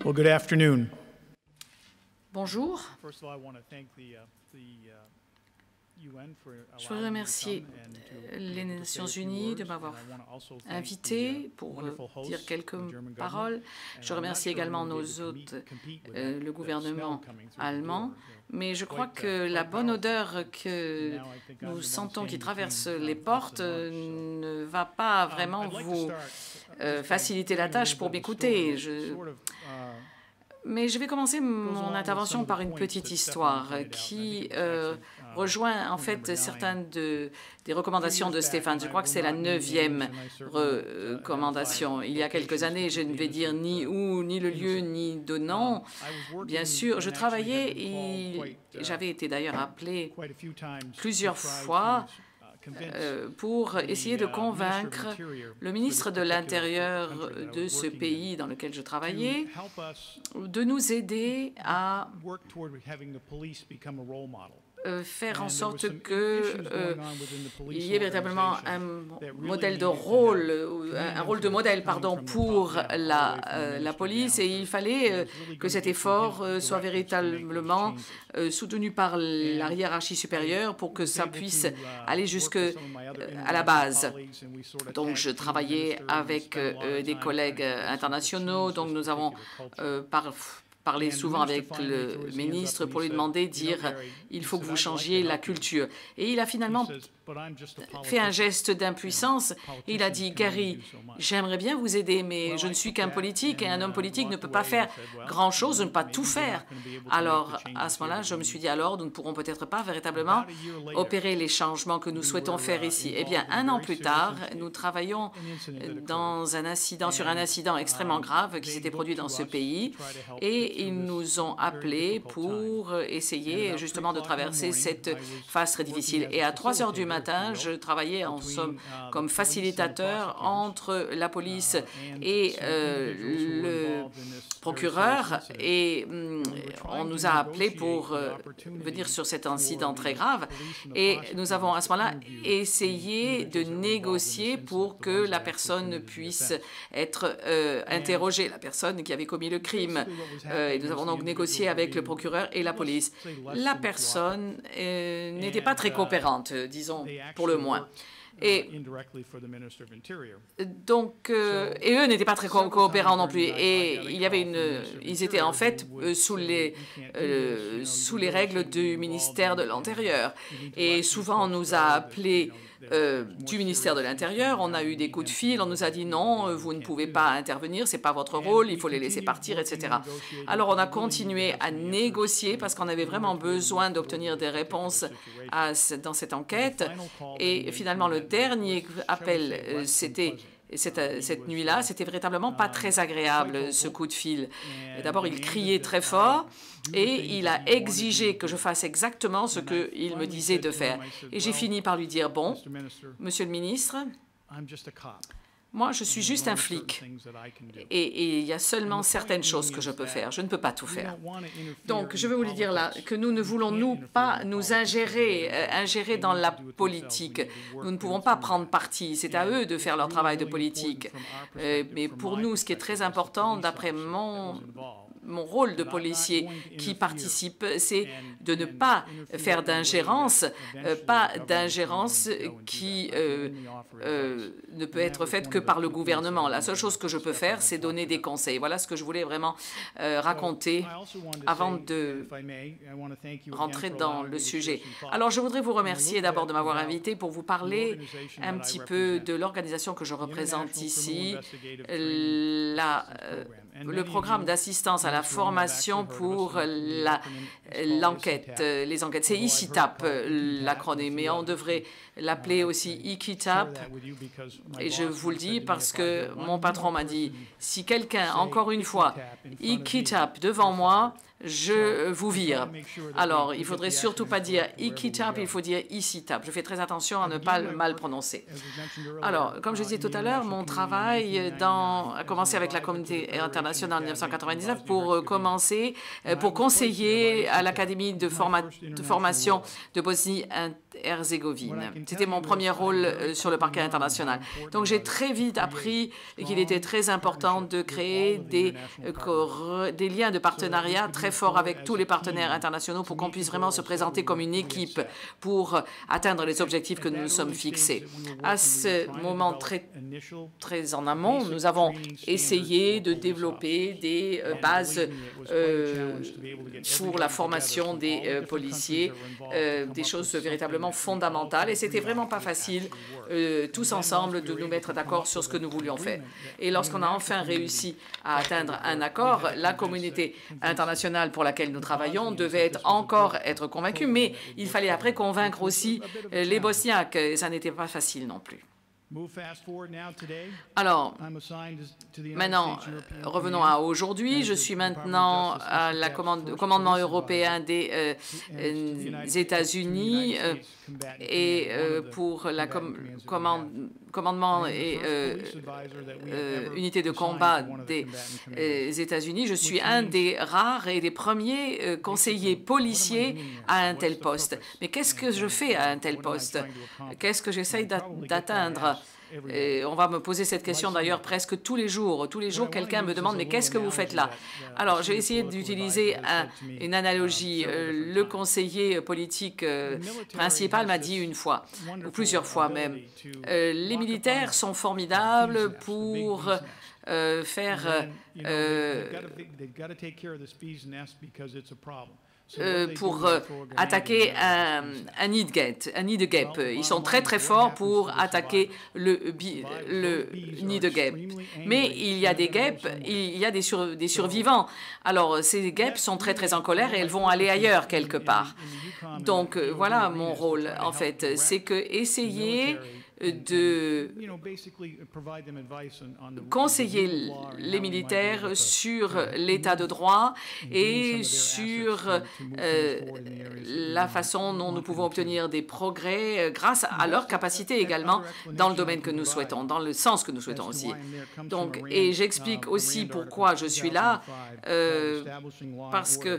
Well, good afternoon.
Bonjour. Je veux remercier les Nations Unies de m'avoir invité pour dire quelques paroles. Je remercie également nos hôtes, le gouvernement allemand. Mais je crois que la bonne odeur que nous sentons qui traverse les portes ne va pas vraiment vous faciliter la tâche pour m'écouter. Mais je vais commencer mon intervention par une petite histoire qui rejoint en fait certaines des recommandations de Stéphane. Je crois que c'est la 9e recommandation. Il y a quelques années, je ne vais dire ni où, ni le lieu, ni de nom. Bien sûr, je travaillais et j'avais été d'ailleurs appelé plusieurs fois pour essayer de convaincre le ministre de l'Intérieur de ce pays dans lequel je travaillais de nous aider à faire en sorte qu'il y ait véritablement un modèle de rôle, un rôle de modèle, pardon, pour la police, et il fallait que cet effort soit véritablement soutenu par la hiérarchie supérieure pour que ça puisse aller jusqu'à la base. Donc, je travaillais avec des collègues internationaux, donc nous avons parler souvent avec le ministre pour lui demander, dire il faut que vous changiez la culture. Et il a finalement fait un geste d'impuissance. Il a dit, Gary, j'aimerais bien vous aider, mais je ne suis qu'un politique et un homme politique ne peut pas faire grand-chose, ne pas tout faire. Alors, à ce moment-là, je me suis dit, alors, nous ne pourrons peut-être pas véritablement opérer les changements que nous souhaitons faire ici. Eh bien, 1 an plus tard, nous travaillons sur un incident extrêmement grave qui s'était produit dans ce pays et ils nous ont appelés pour essayer justement de traverser cette phase très difficile. Et à 3 heures du matin, je travaillais en somme comme facilitateur entre la police et le procureur et on nous a appelés pour venir sur cet incident très grave et nous avons à ce moment-là essayé de négocier pour que la personne puisse être interrogée, la personne qui avait commis le crime. Et nous avons donc négocié avec le procureur et la police. La personne n'était pas très coopérante, disons, pour le moins. Et donc, et eux n'étaient pas très coopérants non plus. Et il y avait ils étaient en fait sous les règles du ministère de l'Intérieur. Et souvent, on nous a appelés du ministère de l'Intérieur, on a eu des coups de fil, on nous a dit non, vous ne pouvez pas intervenir, c'est pas votre rôle, il faut les laisser partir, etc. Alors on a continué à négocier parce qu'on avait vraiment besoin d'obtenir des réponses dans cette enquête. Et finalement, le dernier appel, c'était cette nuit-là, c'était véritablement pas très agréable, ce coup de fil. D'abord, il criait très fort et il a exigé que je fasse exactement ce qu'il me disait de faire. Et j'ai fini par lui dire, bon, Monsieur le ministre, moi, je suis juste un flic et il y a seulement certaines choses que je peux faire. Je ne peux pas tout faire. Donc, je veux vous le dire là, que nous ne voulons pas nous ingérer dans la politique. Nous ne pouvons pas prendre parti. C'est à eux de faire leur travail de politique. Mais pour nous, ce qui est très important, d'après mon rôle de policier qui participe, c'est de ne pas faire d'ingérence, pas d'ingérence qui ne peut être faite que par le gouvernement. La seule chose que je peux faire, c'est donner des conseils. Voilà ce que je voulais vraiment raconter avant de rentrer dans le sujet. Alors, je voudrais vous remercier d'abord de m'avoir invité pour vous parler un petit peu de l'organisation que je représente ici, le programme d'assistance à la formation pour l'enquête, les enquêtes. C'est ICITAP, l'acronyme, mais on devrait l'appeler aussi ICITAP. Et je vous le dis parce que mon patron m'a dit, si quelqu'un, encore une fois, ICITAP devant moi, je vous vire. Alors, il ne faudrait surtout pas dire ICITAP, il faut dire ICITAP. Je fais très attention à ne pas le mal prononcer. Alors, comme je disais tout à l'heure, mon travail a commencé avec la communauté internationale en 1999 pour conseiller à l'Académie de formation de Bosnie-Herzégovine. C'était mon premier rôle sur le parquet international. Donc, j'ai très vite appris qu'il était très important de créer des liens de partenariat très très fort avec tous les partenaires internationaux pour qu'on puisse vraiment se présenter comme une équipe pour atteindre les objectifs que nous nous sommes fixés. À ce moment très en amont, nous avons essayé de développer des bases pour la formation des policiers, des choses véritablement fondamentales. Et c'était vraiment pas facile, tous ensemble, de nous mettre d'accord sur ce que nous voulions faire. Et lorsqu'on a enfin réussi à atteindre un accord, la communauté internationale pour laquelle nous travaillons devait encore être convaincue, mais il fallait après convaincre aussi les Bosniaques, et ça n'était pas facile non plus. Alors, maintenant, revenons à aujourd'hui. Je suis maintenant à au commandement européen des États-Unis et pour la commandement et unité de combat des États-Unis. Je suis un des rares et des premiers conseillers policiers à un tel poste. Mais qu'est-ce que je fais à un tel poste? Qu'est-ce que j'essaye d'atteindre? Et on va me poser cette question d'ailleurs presque tous les jours. Tous les jours, quelqu'un me demande « Mais qu'est-ce que vous faites là ?» Alors, j'ai essayé d'utiliser une analogie. Le conseiller politique principal m'a dit une fois, ou plusieurs fois même, les militaires sont formidables pour attaquer un nid de guêpe. Ils sont très très forts pour attaquer le nid de guêpe. Mais il y a des guêpes, il y a des survivants. Alors ces guêpes sont très très en colère et elles vont aller ailleurs quelque part. Donc voilà mon rôle en fait, c'est que essayer de conseiller les militaires sur l'état de droit et sur la façon dont nous pouvons obtenir des progrès grâce à leur capacité également dans le domaine que nous souhaitons, dans le sens que nous souhaitons aussi. Donc, et j'explique aussi pourquoi je suis là, parce que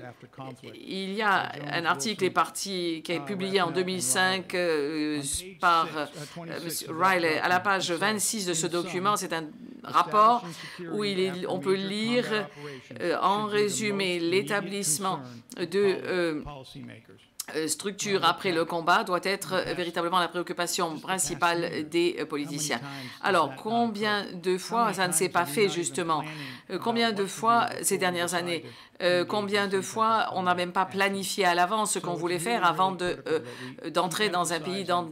il y a un article qui est publié en 2005 par Riley. À la page 26 de ce document, c'est un rapport où on peut lire en résumé l'établissement de structure après le combat doit être véritablement la préoccupation principale des politiciens. Alors, combien de fois ça ne s'est pas fait, justement? Combien de fois ces dernières années? Combien de fois on n'a même pas planifié à l'avance ce qu'on voulait faire avant d'entrer dans un pays en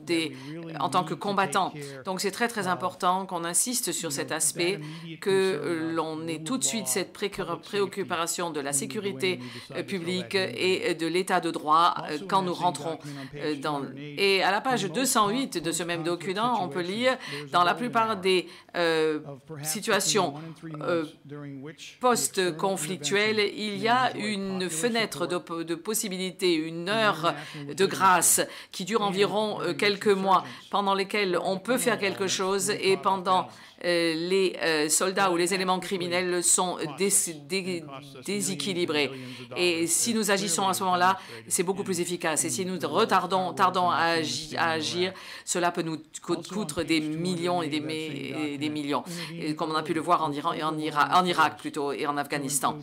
tant que combattant? Donc, c'est très, très important qu'on insiste sur cet aspect, que l'on ait tout de suite cette préoccupation de la sécurité publique et de l'état de droit quand nous rentrons Et à la page 208 de ce même document, on peut lire, dans la plupart des situations post-conflictuelles, il y a une fenêtre de possibilité, une heure de grâce qui dure environ quelques mois, pendant lesquels on peut faire quelque chose et pendant les soldats ou les éléments criminels sont déséquilibrés. Et si nous agissons à ce moment-là, c'est beaucoup plus efficace. Et si nous tardons à agir, cela peut nous coûter des millions et des millions, comme on a pu le voir en Irak plutôt, et en Afghanistan.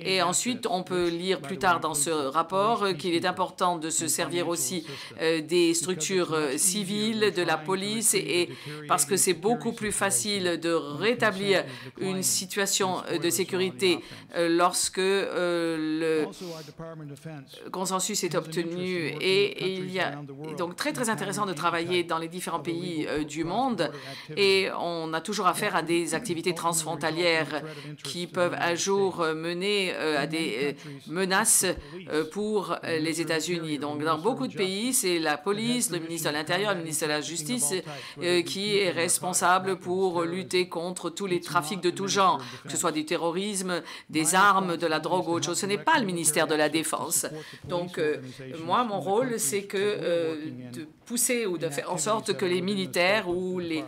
Et ensuite, on peut lire plus tard dans ce rapport qu'il est important de se servir aussi des structures civiles, de la police, et parce que c'est beaucoup plus facile de rétablir une situation de sécurité lorsque le consensus est obtenu. Et il y a donc très intéressant de travailler dans les différents pays du monde, et on a toujours affaire à des activités transfrontalières qui peuvent un jour mener à des menaces pour les États-Unis. Donc dans beaucoup de pays, c'est la police, le ministre de l'Intérieur, le ministre de la Justice qui est responsable pour lutter contre tous les trafics de tout genre, que ce soit du terrorisme, des armes, de la drogue ou autre chose. Ce n'est pas le ministère de la Défense. Donc, moi, mon rôle, c'est de pousser ou de faire en sorte que les militaires ou les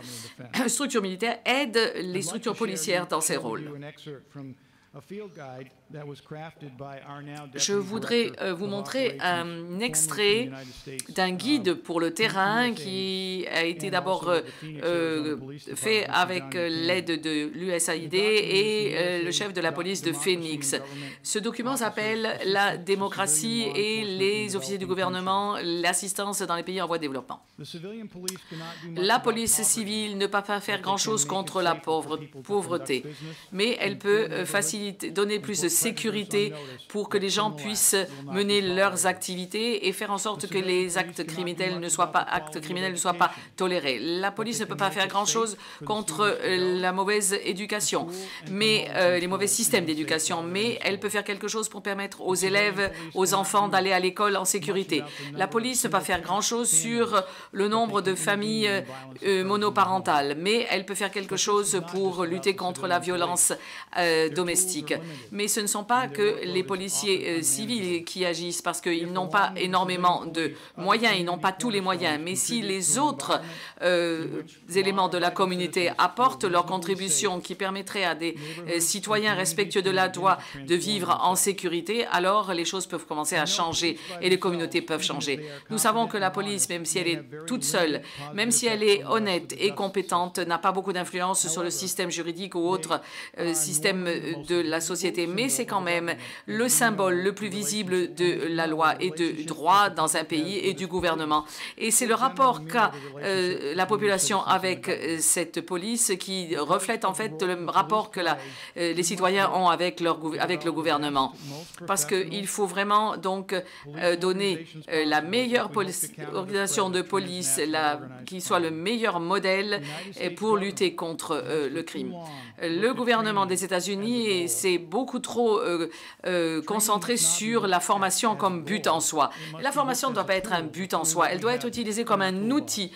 structures militaires aident les structures policières dans ces rôles. Je voudrais vous montrer un extrait d'un guide pour le terrain qui a été d'abord fait avec l'aide de l'USAID et le chef de la police de Phoenix. Ce document s'appelle « La démocratie et les officiers du gouvernement, l'assistance dans les pays en voie de développement ». La police civile ne peut pas faire grand-chose contre la pauvreté, mais elle peut donner plus de sécurité pour que les gens puissent mener leurs activités et faire en sorte que les actes criminels ne soient pas tolérés. La police ne peut pas faire grand-chose contre la mauvaise éducation, mais les mauvais systèmes d'éducation, mais elle peut faire quelque chose pour permettre aux élèves, aux enfants d'aller à l'école en sécurité. La police ne peut pas faire grand-chose sur le nombre de familles monoparentales, mais elle peut faire quelque chose pour lutter contre la violence domestique. Mais ce ne sont pas que les policiers civils qui agissent parce qu'ils n'ont pas énormément de moyens, ils n'ont pas tous les moyens. Mais si les autres éléments de la communauté apportent leur contribution qui permettrait à des citoyens respectueux de la loi de vivre en sécurité, alors les choses peuvent commencer à changer et les communautés peuvent changer. Nous savons que la police, même si elle est toute seule, même si elle est honnête et compétente, n'a pas beaucoup d'influence sur le système juridique ou autre système de la société, mais c'est quand même le symbole le plus visible de la loi et de droit dans un pays et du gouvernement. Et c'est le rapport qu'a la population avec cette police qui reflète en fait le rapport que les citoyens ont avec le gouvernement. Parce qu'il faut vraiment donc donner la meilleure organisation de police qui soit le meilleur modèle pour lutter contre le crime. Le gouvernement des États-Unis s'est beaucoup trop concentré sur la formation comme but en soi. La formation ne doit pas être un but en soi, elle doit être utilisée comme un outil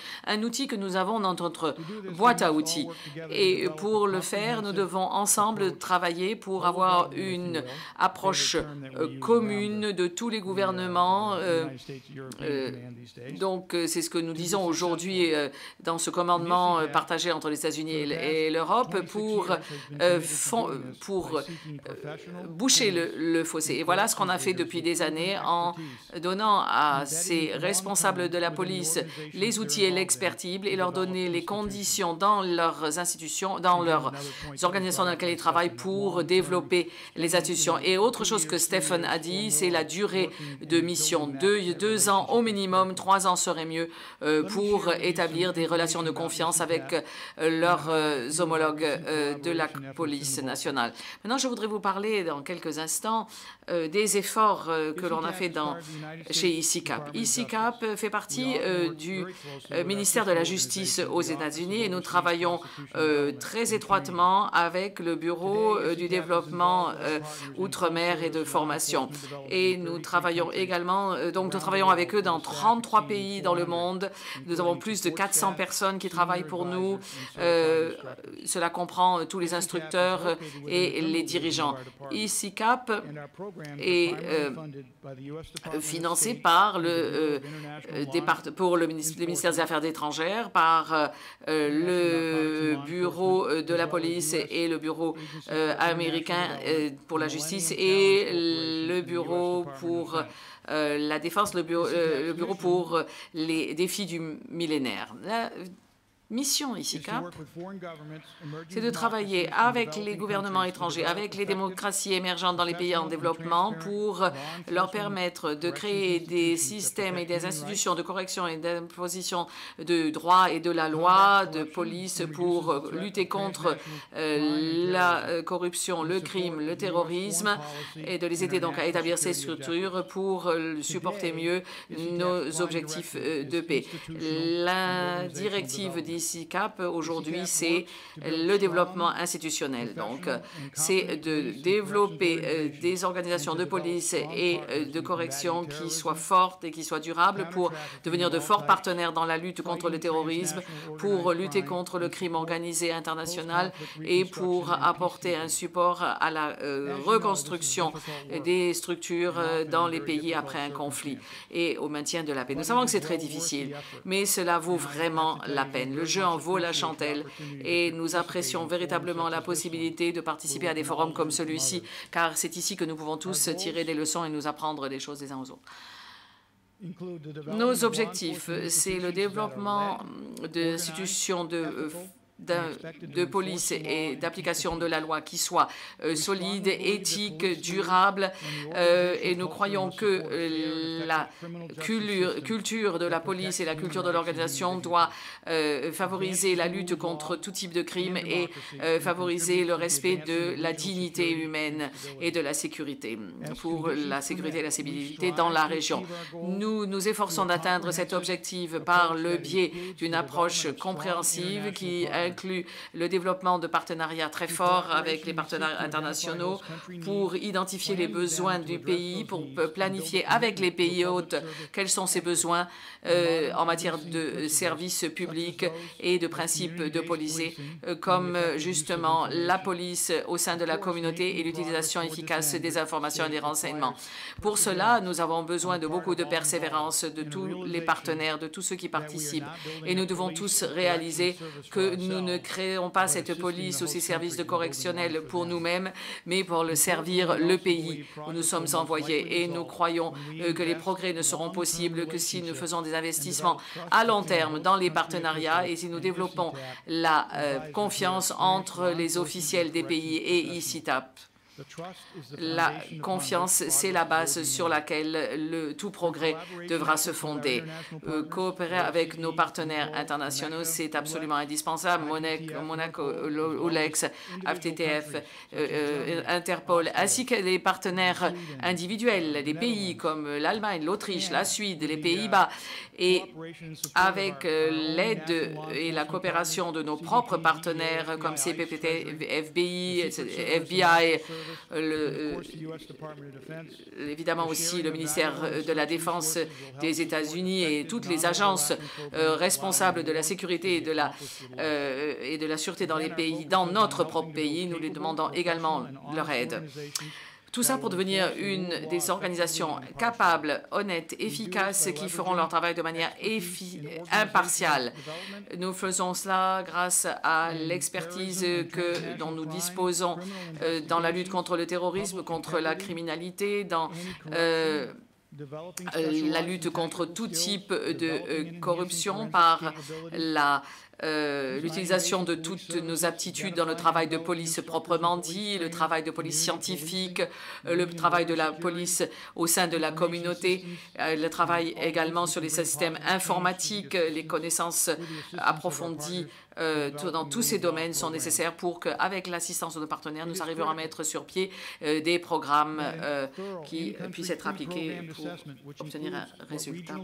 que nous avons dans notre boîte à outils. Et pour le faire, nous devons ensemble travailler pour avoir une approche commune de tous les gouvernements. Donc, c'est ce que nous disons aujourd'hui dans ce commandement partagé entre les États-Unis et l'Europe pour boucher le fossé. Et voilà ce qu'on a fait depuis des années en donnant à ces responsables de la police les outils et l'expertise et leur donner les conditions dans leurs institutions, dans leurs organisations dans lesquelles ils travaillent pour développer les institutions. Et autre chose que Stephen a dit, c'est la durée de mission. 2 ans au minimum, 3 ans serait mieux pour établir des relations de confiance avec leurs homologues de la police nationale. Maintenant, je voudrais vous parler dans quelques instants des efforts que l'on a fait chez ICICAP. ICICAP fait partie du ministère de la Justice aux États-Unis et nous travaillons très étroitement avec le Bureau du développement outre-mer et de formation. Et nous travaillons également, donc nous travaillons avec eux dans 33 pays dans le monde. Nous avons plus de 400 personnes qui travaillent pour nous. Cela comprend tous les instructeurs et les dirigeants. ICICAP est financé par le ministère des Affaires étrangères, par le Bureau de la police et le Bureau américain pour la justice et le Bureau pour la défense, le bureau pour les défis du millénaire. La mission ICICAP, c'est de travailler avec les gouvernements étrangers, avec les démocraties émergentes dans les pays en développement pour leur permettre de créer des systèmes et des institutions de correction et d'imposition de droit et de la loi, de police pour lutter contre la corruption, le crime, le terrorisme et de les aider donc à établir ces structures pour supporter mieux nos objectifs de paix. La directive d'ICICAP aujourd'hui, c'est le développement institutionnel. Donc, c'est de développer des organisations de police et de correction qui soient fortes et qui soient durables pour devenir de forts partenaires dans la lutte contre le terrorisme, pour lutter contre le crime organisé international et pour apporter un support à la reconstruction des structures dans les pays après un conflit et au maintien de la paix. Nous savons que c'est très difficile, mais cela vaut vraiment la peine. Le jeu en vaut la chandelle et nous apprécions véritablement la possibilité de participer à des forums comme celui-ci, car c'est ici que nous pouvons tous tirer des leçons et nous apprendre des choses les uns aux autres. Nos objectifs, c'est le développement d'institutions de police et d'application de la loi qui soit solide, éthique, durable, et nous croyons que la culture de la police et la culture de l'organisation doit favoriser la lutte contre tout type de crime et favoriser le respect de la dignité humaine et de la sécurité, pour la sécurité et la stabilité dans la région. Nous nous efforçons d'atteindre cet objectif par le biais d'une approche compréhensive qui inclut le développement de partenariats très forts avec les partenaires internationaux pour identifier les besoins du pays, pour planifier avec les pays hôtes quels sont ces besoins en matière de services publics et de principes de police, comme justement la police au sein de la communauté et l'utilisation efficace des informations et des renseignements. Pour cela, nous avons besoin de beaucoup de persévérance de tous les partenaires, de tous ceux qui participent, et nous devons tous réaliser que nous ne créons pas cette police ou ces services de correctionnels pour nous-mêmes, mais pour le servir le pays où nous sommes envoyés. Et nous croyons que les progrès ne seront possibles que si nous faisons des investissements à long terme dans les partenariats et si nous développons la confiance entre les officiels des pays et ICITAP. La confiance, c'est la base sur laquelle tout progrès devra se fonder. Coopérer avec nos partenaires internationaux, c'est absolument indispensable. Monaco, OLEX, FTTF, Interpol, ainsi que les partenaires individuels, les pays comme l'Allemagne, l'Autriche, la Suède, les Pays-Bas. Et avec l'aide et la coopération de nos propres partenaires comme CPPT, FBI, évidemment aussi le ministère de la Défense des États-Unis et toutes les agences responsables de la sécurité et de la sûreté dans les pays, dans notre propre pays, nous les demandons également leur aide. Tout ça pour devenir une des organisations capables, honnêtes, efficaces, qui feront leur travail de manière impartiale. Nous faisons cela grâce à l'expertise dont nous disposons dans la lutte contre le terrorisme, contre la criminalité, dans la lutte contre tout type de corruption par l'utilisation de toutes nos aptitudes dans le travail de police proprement dit, le travail de police scientifique, le travail de la police au sein de la communauté, le travail également sur les systèmes informatiques, les connaissances approfondies dans tous ces domaines sont nécessaires pour qu'avec l'assistance de nos partenaires, nous arrivions à mettre sur pied des programmes qui puissent être appliqués pour obtenir un résultat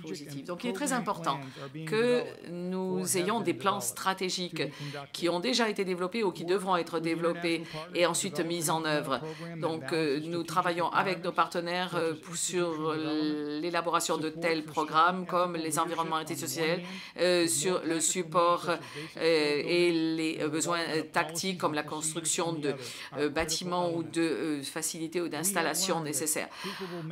positif. Donc, il est très important que nous ayons des plans stratégiques qui ont déjà été développés ou qui devront être développés et ensuite mis en œuvre. Donc, nous travaillons avec nos partenaires sur l'élaboration de tels programmes comme les environnements institutionnels, sur le support et les besoins tactiques comme la construction de bâtiments ou de facilités ou d'installations nécessaires.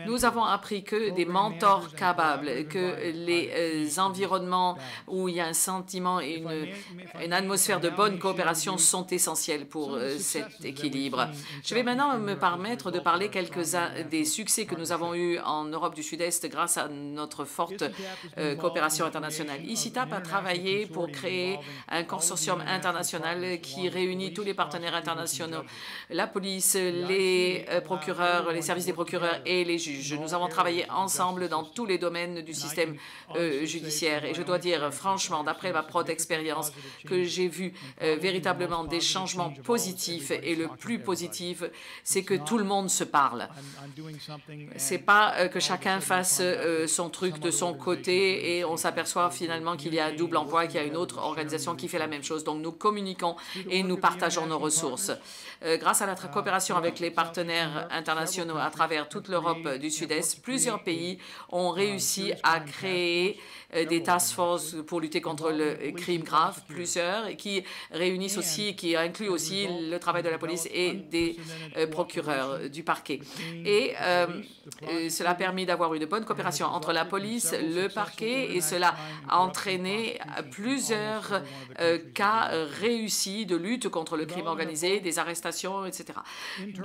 Nous avons appris que des mentors capables, que les environnements où il y a un sentiment et une atmosphère de bonne coopération sont essentiels pour cet équilibre. Je vais maintenant me permettre de parler quelques-uns des succès que nous avons eus en Europe du Sud-Est grâce à notre forte coopération internationale. ICITAP a travaillé pour créer un consortium international qui réunit tous les partenaires internationaux, la police, les procureurs, les services des procureurs et les juges. Nous avons travaillé ensemble dans tous les domaines du système judiciaire et je dois dire franchement, d'après ma propre expérience, que j'ai vu véritablement des changements positifs et le plus positif, c'est que tout le monde se parle. C'est pas que chacun fasse son truc de son côté et on s'aperçoit finalement qu'il y a un double emploi, qu'il y a une autre organisation qui fait la même chose. Donc nous communiquons et nous partageons nos ressources. Grâce à la coopération avec les partenaires internationaux à travers toute l'Europe du Sud-Est, plusieurs pays ont réussi à créer des task forces pour lutter contre le crimes graves, plusieurs, qui réunissent aussi, qui incluent aussi le travail de la police et des procureurs du parquet. Et cela a permis d'avoir une bonne coopération entre la police, le parquet, et cela a entraîné plusieurs cas réussis de lutte contre le crime organisé, des arrestations, etc.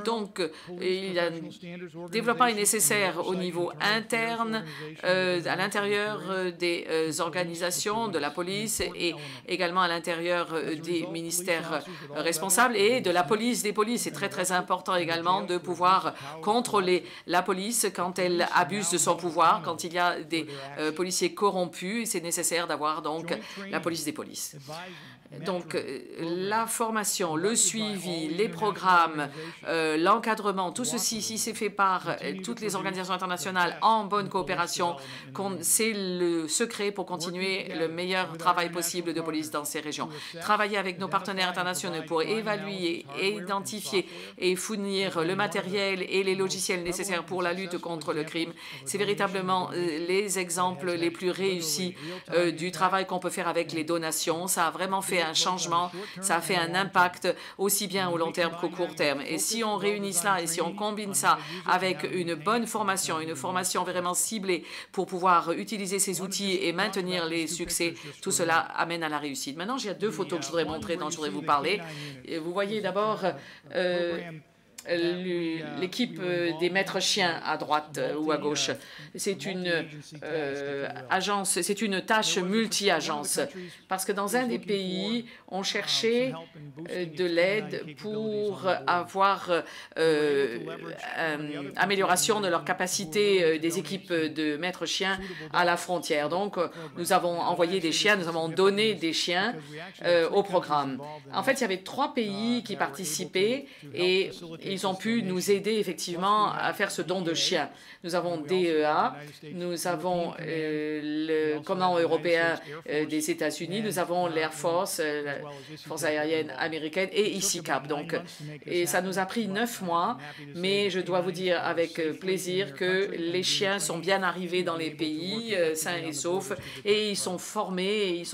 Donc, le développement est nécessaire au niveau interne, à l'intérieur des organisations de la police et également à l'intérieur des ministères responsables et de la police des polices. C'est très, très important également de pouvoir contrôler la police quand elle abuse de son pouvoir, quand il y a des policiers corrompus. C'est nécessaire d'avoir donc la police des polices. Donc, la formation, le suivi, les programmes, l'encadrement, tout ceci, si c'est fait par toutes les organisations internationales en bonne coopération, c'est le secret pour continuer le meilleur travail possible de police dans ces régions. Travailler avec nos partenaires internationaux pour évaluer, identifier et fournir le matériel et les logiciels nécessaires pour la lutte contre le crime, c'est véritablement les exemples les plus réussis du travail qu'on peut faire avec les donations. Ça a vraiment fait un changement, ça a fait un impact aussi bien au long terme qu'au court terme. Et si on réunit cela et si on combine ça avec une bonne formation, une formation vraiment ciblée pour pouvoir utiliser ces outils et maintenir les succès, tout cela amène à la réussite. Maintenant, j'ai deux photos que je voudrais montrer, dont je voudrais vous parler. Et vous voyez d'abord l'équipe des maîtres chiens à droite ou à gauche. C'est une agence, c'est une tâche multi-agence, parce que dans un des pays, on cherchait de l'aide pour avoir amélioration de leur capacité des équipes de maîtres chiens à la frontière. Donc, nous avons envoyé des chiens, nous avons donné des chiens au programme. En fait, il y avait 3 pays qui participaient et ils ont pu nous aider effectivement à faire ce don de chiens. Nous avons DEA, nous avons le commandement européen des États-Unis, nous avons l'Air Force, la Force aérienne américaine et ICICAP. Donc, et ça nous a pris 9 mois, mais je dois vous dire avec plaisir que les chiens sont bien arrivés dans les pays, sains et saufs, et ils sont formés, et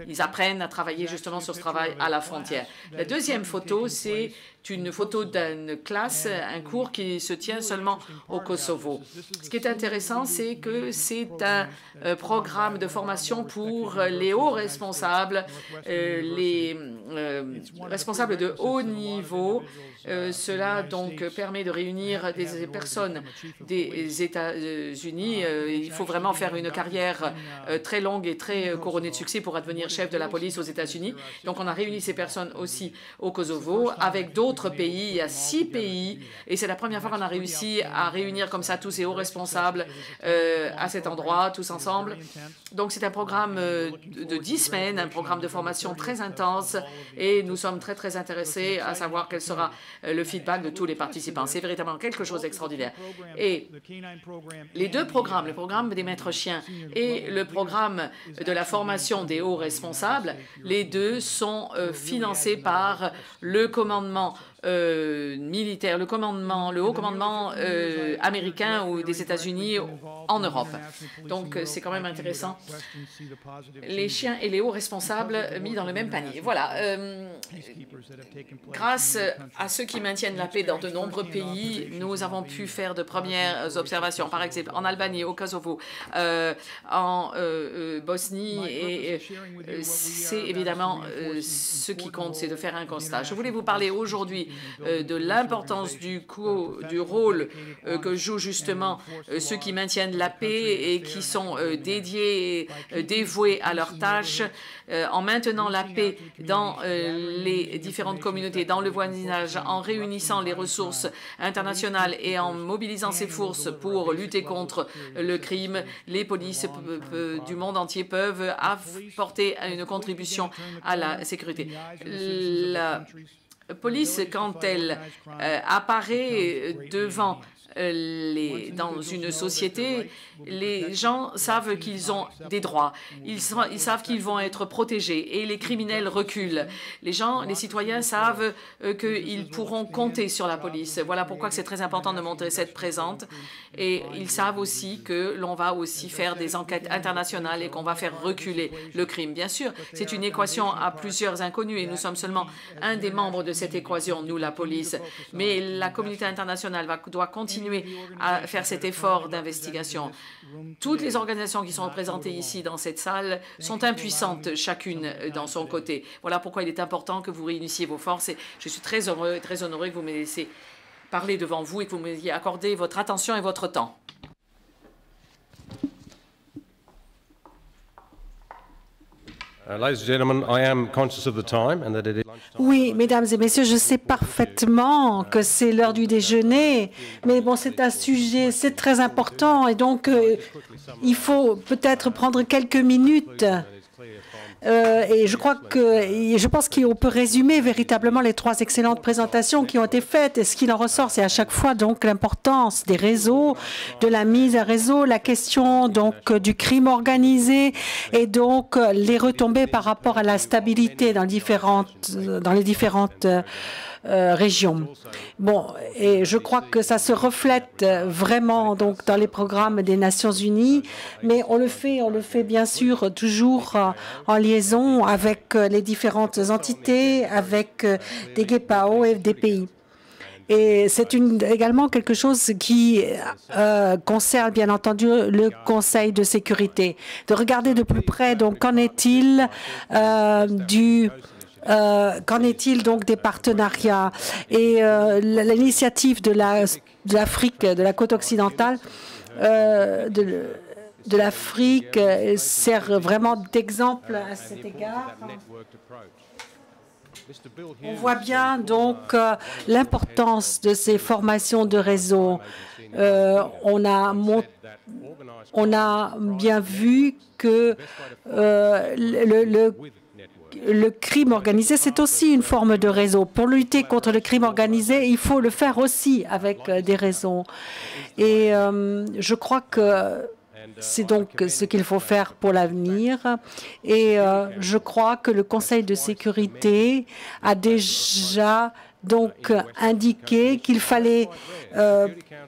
ils apprennent à travailler justement sur ce travail à la frontière. La deuxième photo, c'est une photo d'une classe, un cours qui se tient seulement au Kosovo. Ce qui est intéressant, c'est que c'est un programme de formation pour les hauts responsables, les responsables de haut niveau. Cela donc permet de réunir des personnes des États-Unis. Il faut vraiment faire une carrière très longue et très couronnée de succès pour devenir chef de la police aux États-Unis. Donc on a réuni ces personnes aussi au Kosovo avec d'autres pays. Il y a 6 pays et c'est la première fois qu'on a réussi à réunir comme ça tous ces hauts responsables à cet endroit, tous ensemble. Donc c'est un programme de 10 semaines, un programme de formation très intense et nous sommes très très intéressés à savoir quel sera le feedback de tous les participants. C'est véritablement quelque chose d'extraordinaire. Et les deux programmes, le programme des maîtres chiens et le programme de la formation des hauts responsables, les deux sont financés par le commandement militaire, le haut commandement américain ou des États-Unis en Europe. Donc, c'est quand même intéressant. Les chiens et les hauts responsables mis dans le même panier. Voilà. Grâce à ceux qui maintiennent la paix dans de nombreux pays, nous avons pu faire de premières observations. Par exemple, en Albanie, au Kosovo, en Bosnie, et c'est évidemment ce qui compte, c'est de faire un constat. Je voulais vous parler aujourd'hui de l'importance du rôle que jouent justement ceux qui maintiennent la paix et qui sont dédiés et dévoués à leurs tâches en maintenant la paix dans les différentes communautés, dans le voisinage, en réunissant les ressources internationales et en mobilisant ces forces pour lutter contre le crime. Les polices du monde entier peuvent apporter une contribution à la sécurité. police, quand elle apparaît devant dans une société, les gens savent qu'ils ont des droits, ils savent qu'ils vont être protégés et les criminels reculent. Les citoyens savent qu'ils pourront compter sur la police. Voilà pourquoi c'est très important de montrer cette présence. Et ils savent aussi que l'on va aussi faire des enquêtes internationales et qu'on va faire reculer le crime. Bien sûr, c'est une équation à plusieurs inconnus et nous sommes seulement un des membres de cette équation, nous, la police. Mais la communauté internationale doit continuer à faire cet effort d'investigation. Toutes les organisations qui sont représentées ici dans cette salle sont impuissantes, chacune dans son côté. Voilà pourquoi il est important que vous réunissiez vos forces et je suis très heureux et très honoré que vous me laissiez parler devant vous et que vous m'ayez accordé votre attention et votre temps.
Oui, mesdames et messieurs, je sais parfaitement que c'est l'heure du déjeuner, mais bon, c'est un sujet, c'est très important et donc il faut peut-être prendre quelques minutes. Et je pense qu'on peut résumer véritablement les trois excellentes présentations qui ont été faites. Et ce qu'il en ressort, c'est à chaque fois donc l'importance des réseaux, de la mise à réseau, la question donc du crime organisé et donc les retombées par rapport à la stabilité dans les différentes régions. Bon, et je crois que ça se reflète vraiment donc dans les programmes des Nations Unies, mais on le fait bien sûr toujours en liaison avec les différentes entités, avec des GEPAO et des pays. Et c'est également quelque chose qui concerne bien entendu le Conseil de sécurité. De regarder de plus près, donc qu'en est-il qu'en est-il donc des partenariats et l'initiative de l'Afrique, de la côte occidentale, de l'Afrique sert vraiment d'exemple à cet égard. On voit bien donc l'importance de ces formations de réseau. On a bien vu que le crime organisé, c'est aussi une forme de réseau. Pour lutter contre le crime organisé, il faut le faire aussi avec des réseaux. Et je crois que c'est donc ce qu'il faut faire pour l'avenir. Et je crois que le Conseil de sécurité a déjà donc indiqué qu'il fallait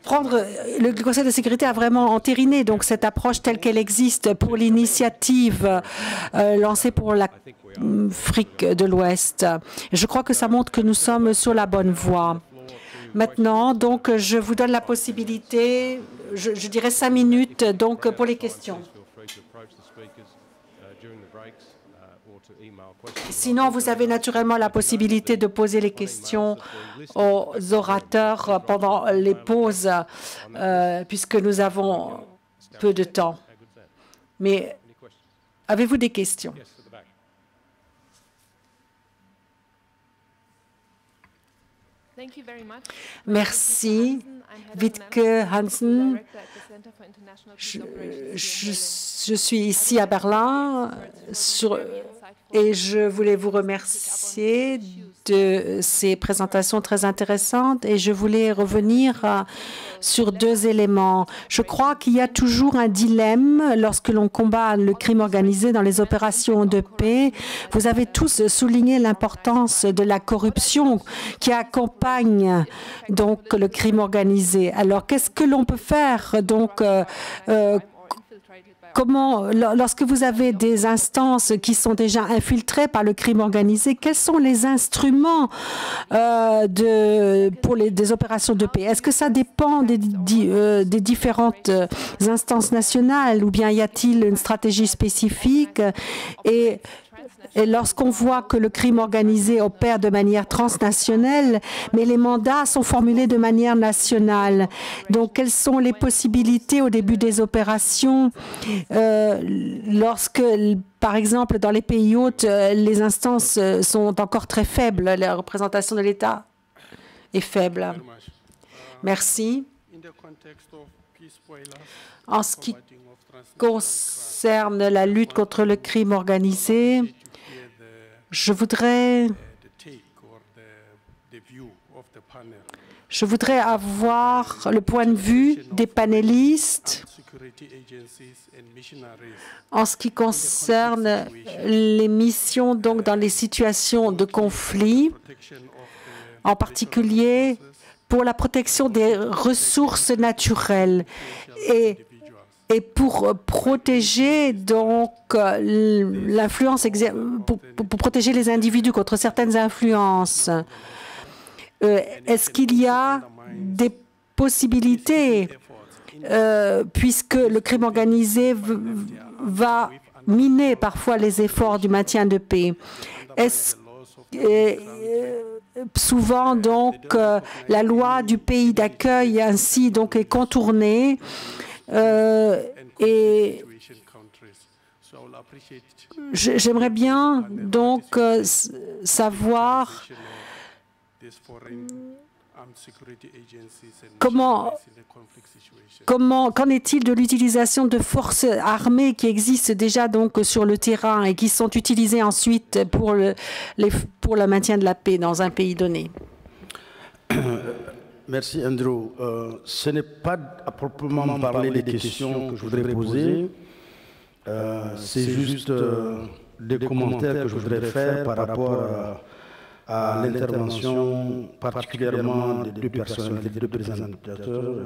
prendre. Le Conseil de sécurité a vraiment entériné donc cette approche telle qu'elle existe pour l'initiative lancée pour l'Afrique de l'Ouest. Je crois que ça montre que nous sommes sur la bonne voie. Maintenant, donc, je vous donne la possibilité, je dirais 5 minutes donc pour les questions. Sinon, vous avez naturellement la possibilité de poser les questions aux orateurs pendant les pauses, puisque nous avons peu de temps. Mais avez-vous des questions? Merci. Wietke Hansen. Je suis ici à Berlin et je voulais vous remercier de ces présentations très intéressantes et je voulais revenir sur 2 éléments. Je crois qu'il y a toujours un dilemme lorsque l'on combat le crime organisé dans les opérations de paix. Vous avez tous souligné l'importance de la corruption qui accompagne donc le crime organisé. Alors, qu'est-ce que l'on peut faire donc comment, lorsque vous avez des instances qui sont déjà infiltrées par le crime organisé, quels sont les instruments pour des opérations de paix? Est-ce que ça dépend des différentes instances nationales ou bien y a-t-il une stratégie spécifique? Et lorsqu'on voit que le crime organisé opère de manière transnationale, mais les mandats sont formulés de manière nationale. Donc, quelles sont les possibilités au début des opérations lorsque, par exemple, dans les pays hôtes, les instances sont encore très faibles, la représentation de l'État est faible? Merci. En ce qui concerne la lutte contre le crime organisé, je voudrais Je voudrais avoir le point de vue des panélistes en ce qui concerne les missions donc, dans les situations de conflit, en particulier pour la protection des ressources naturelles et pour protéger donc l'influence, pour protéger les individus contre certaines influences. Est-ce qu'il y a des possibilités, puisque le crime organisé va miner parfois les efforts du maintien de paix? Souvent, donc, la loi du pays d'accueil ainsi donc est contournée et j'aimerais bien donc savoir qu'en est-il de l'utilisation de forces armées qui existent déjà donc sur le terrain et qui sont utilisées ensuite pour le maintien de la paix dans un pays donné?
Merci Andrew. Ce n'est pas à proprement parler des questions que je voudrais poser, c'est juste des commentaires que je voudrais faire par rapport à l'intervention particulièrement des deux personnalités, des deux présentateurs,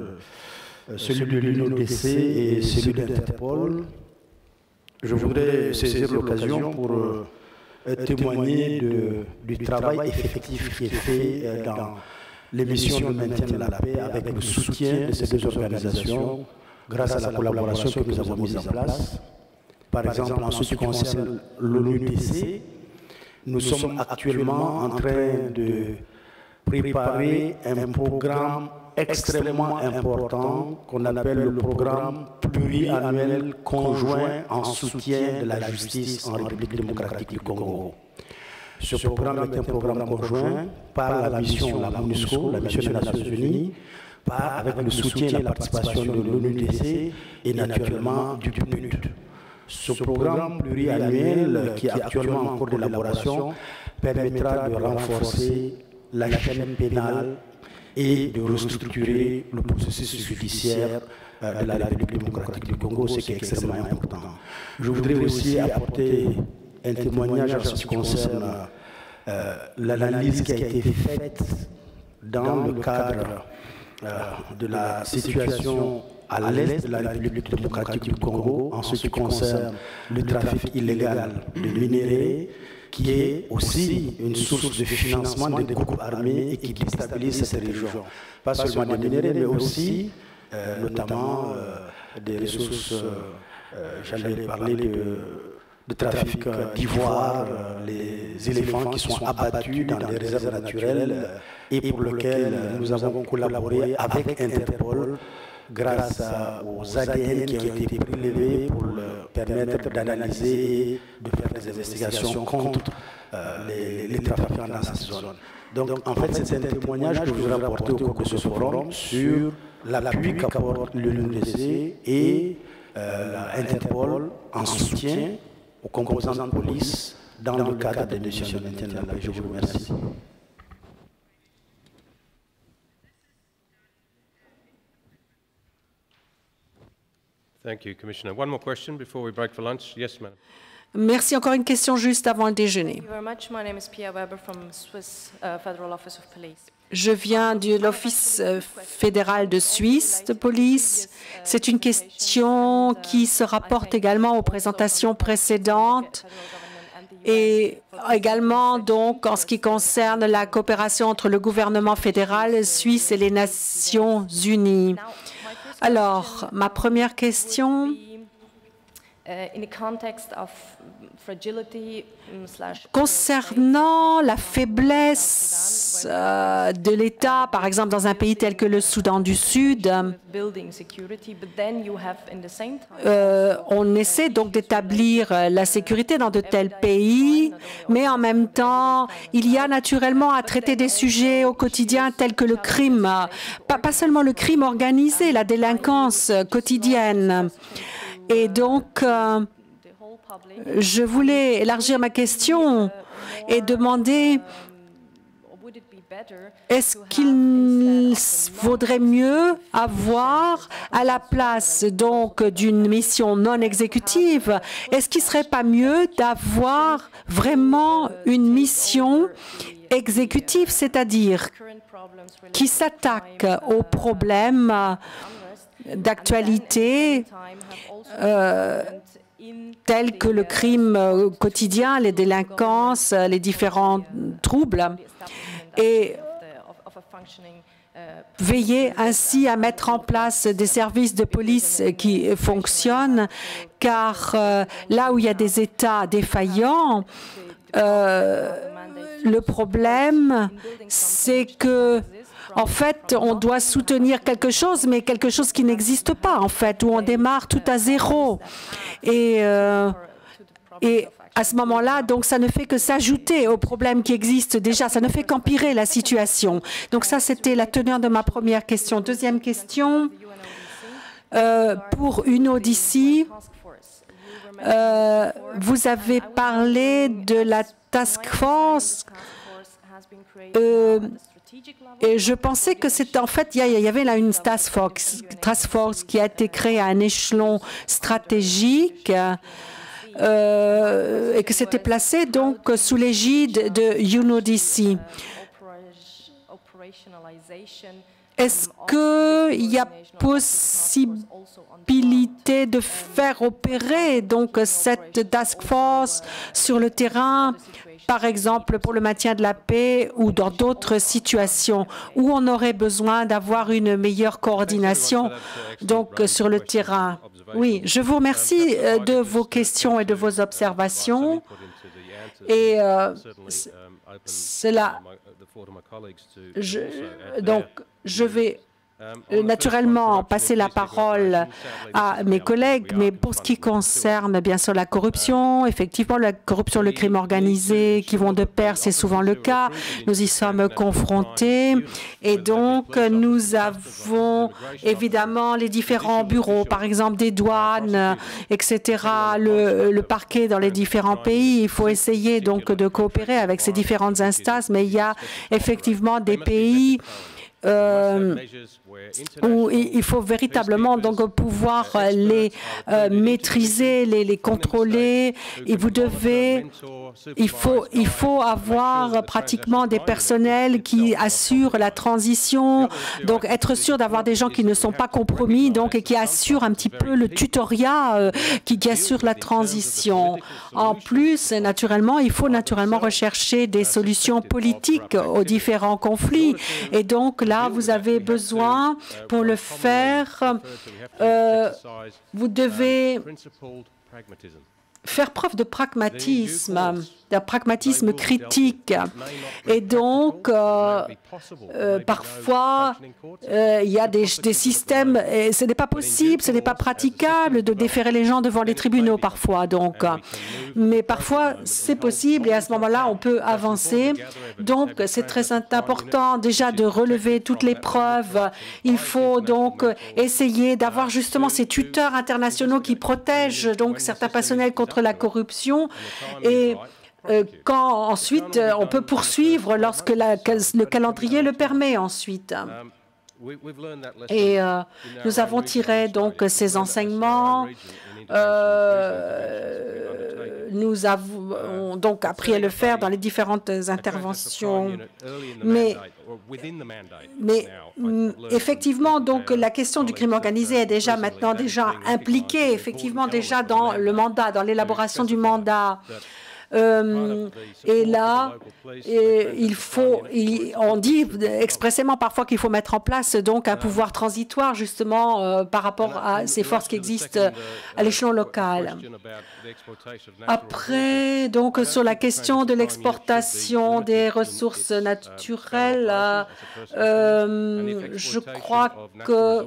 celui de l'UNODC et celui d'Interpol. Je voudrais saisir l'occasion pour témoigner du travail effectif qui est fait dans les missions de maintien de la paix avec le soutien de ces deux organisations grâce à la collaboration que nous avons mise en place. Par exemple, en ce qui concerne l'ONUDC, nous sommes actuellement en train de préparer un programme extrêmement important qu'on appelle le programme pluriannuel conjoint en soutien de la justice en République démocratique du Congo. Ce programme est un programme conjoint par la mission, la MONUSCO, la mission des Nations Unies, avec le soutien et la participation de l'ONUDC et naturellement du PNUD. Ce programme pluriannuel, qui est actuellement en cours d'élaboration, permettra de renforcer la chaîne pénale et de restructurer le processus judiciaire de la République démocratique du Congo, ce qui est extrêmement important. Je voudrais aussi apporter un témoignage en ce qui concerne l'analyse qui a été faite dans le cadre de la situation à l'est de la République démocratique du Congo en ce qui concerne le trafic illégal de minerais, qui est aussi une source de financement des groupes armés et qui déstabilise cette région. Pas seulement des minerais, mais aussi notamment des ressources, j'allais parler de trafic d'ivoire, les éléphants qui sont abattus dans des réserves naturelles et pour lesquels nous avons collaboré avec Interpol grâce aux ADN qui ont été prélevés pour permettre d'analyser et de faire des investigations contre les trafiquants dans cette zone. Donc en fait c'est un témoignage que je voudrais apporter au cours de ce forum sur l'appui qu'apporte l'UNODC et Interpol en soutien aux composants de police dans le cadre des missions de maintien de la paix. Je vous remercie.
Thank you, Commissioner. One more question before we break for lunch. Yes, madam.
Merci. Encore une question juste avant le déjeuner. Je viens de l'Office fédéral de Suisse de police. C'est une question qui se rapporte également aux présentations précédentes et également donc en ce qui concerne la coopération entre le gouvernement fédéral suisse et les Nations unies. Alors, ma première question, concernant la faiblesse de l'État, par exemple dans un pays tel que le Soudan du Sud, on essaie donc d'établir la sécurité dans de tels pays, mais en même temps, il y a naturellement à traiter des sujets au quotidien tels que le crime, pas seulement le crime organisé, la délinquance quotidienne. Et donc, je voulais élargir ma question et demander est-ce qu'il vaudrait mieux avoir, à la place donc d'une mission non exécutive, est-ce qu'il ne serait pas mieux d'avoir vraiment une mission exécutive, c'est-à-dire qui s'attaque aux problèmes d'actualité tels que le crime quotidien, les délinquances, les différents troubles, et veiller ainsi à mettre en place des services de police qui fonctionnent, car là où il y a des États défaillants, le problème, c'est que en fait, on doit soutenir quelque chose, mais quelque chose qui n'existe pas, en fait, où on démarre tout à zéro. Et à ce moment-là, donc, ça ne fait que s'ajouter aux problèmes qui existent déjà. Ça ne fait qu'empirer la situation. Donc, ça, c'était la teneur de ma première question. Deuxième question, pour UNODC, vous avez parlé de la task force. Et je pensais que c'était en fait, il y avait là une task force qui a été créée à un échelon stratégique et que c'était placé donc sous l'égide de UNODC. Est-ce qu'il y a possibilité de faire opérer donc cette task force sur le terrain, par exemple pour le maintien de la paix ou dans d'autres situations où on aurait besoin d'avoir une meilleure coordination donc sur le terrain? Oui, je vous remercie de vos questions et de vos observations. Et donc, je vais naturellement passer la parole à mes collègues, mais pour ce qui concerne bien sûr la corruption, effectivement la corruption, le crime organisé qui vont de pair, c'est souvent le cas. Nous y sommes confrontés et donc nous avons évidemment les différents bureaux, par exemple des douanes, etc., le parquet dans les différents pays. Il faut essayer donc de coopérer avec ces différentes instances, mais il y a effectivement des pays où il faut véritablement donc pouvoir les maîtriser, les contrôler. Et il faut avoir pratiquement des personnels qui assurent la transition, donc être sûr d'avoir des gens qui ne sont pas compromis, donc et qui assurent un petit peu le tutorat, qui assure la transition. En plus, naturellement, il faut naturellement rechercher des solutions politiques aux différents conflits. Et donc là, vous avez besoin, pour le faire, vous devez faire preuve de pragmatisme, d'un pragmatisme critique. Et donc, parfois, il y a des systèmes, et ce n'est pas possible, ce n'est pas praticable de déférer les gens devant les tribunaux parfois. Donc, mais parfois, c'est possible et à ce moment-là, on peut avancer. Donc, c'est très important déjà de relever toutes les preuves. Il faut donc essayer d'avoir justement ces tuteurs internationaux qui protègent donc certains personnels contre la corruption et quand ensuite on peut poursuivre lorsque le calendrier le permet ensuite. Et nous avons tiré donc ces enseignements. Nous avons donc appris à le faire dans les différentes interventions. Mais effectivement, donc la question du crime organisé est déjà maintenant impliquée, effectivement déjà dans le mandat, dans l'élaboration du mandat. Et là, on dit expressément parfois qu'il faut mettre en place donc un pouvoir transitoire justement par rapport à ces forces qui existent à l'échelon local. Après, donc sur la question de l'exportation des ressources naturelles, je crois que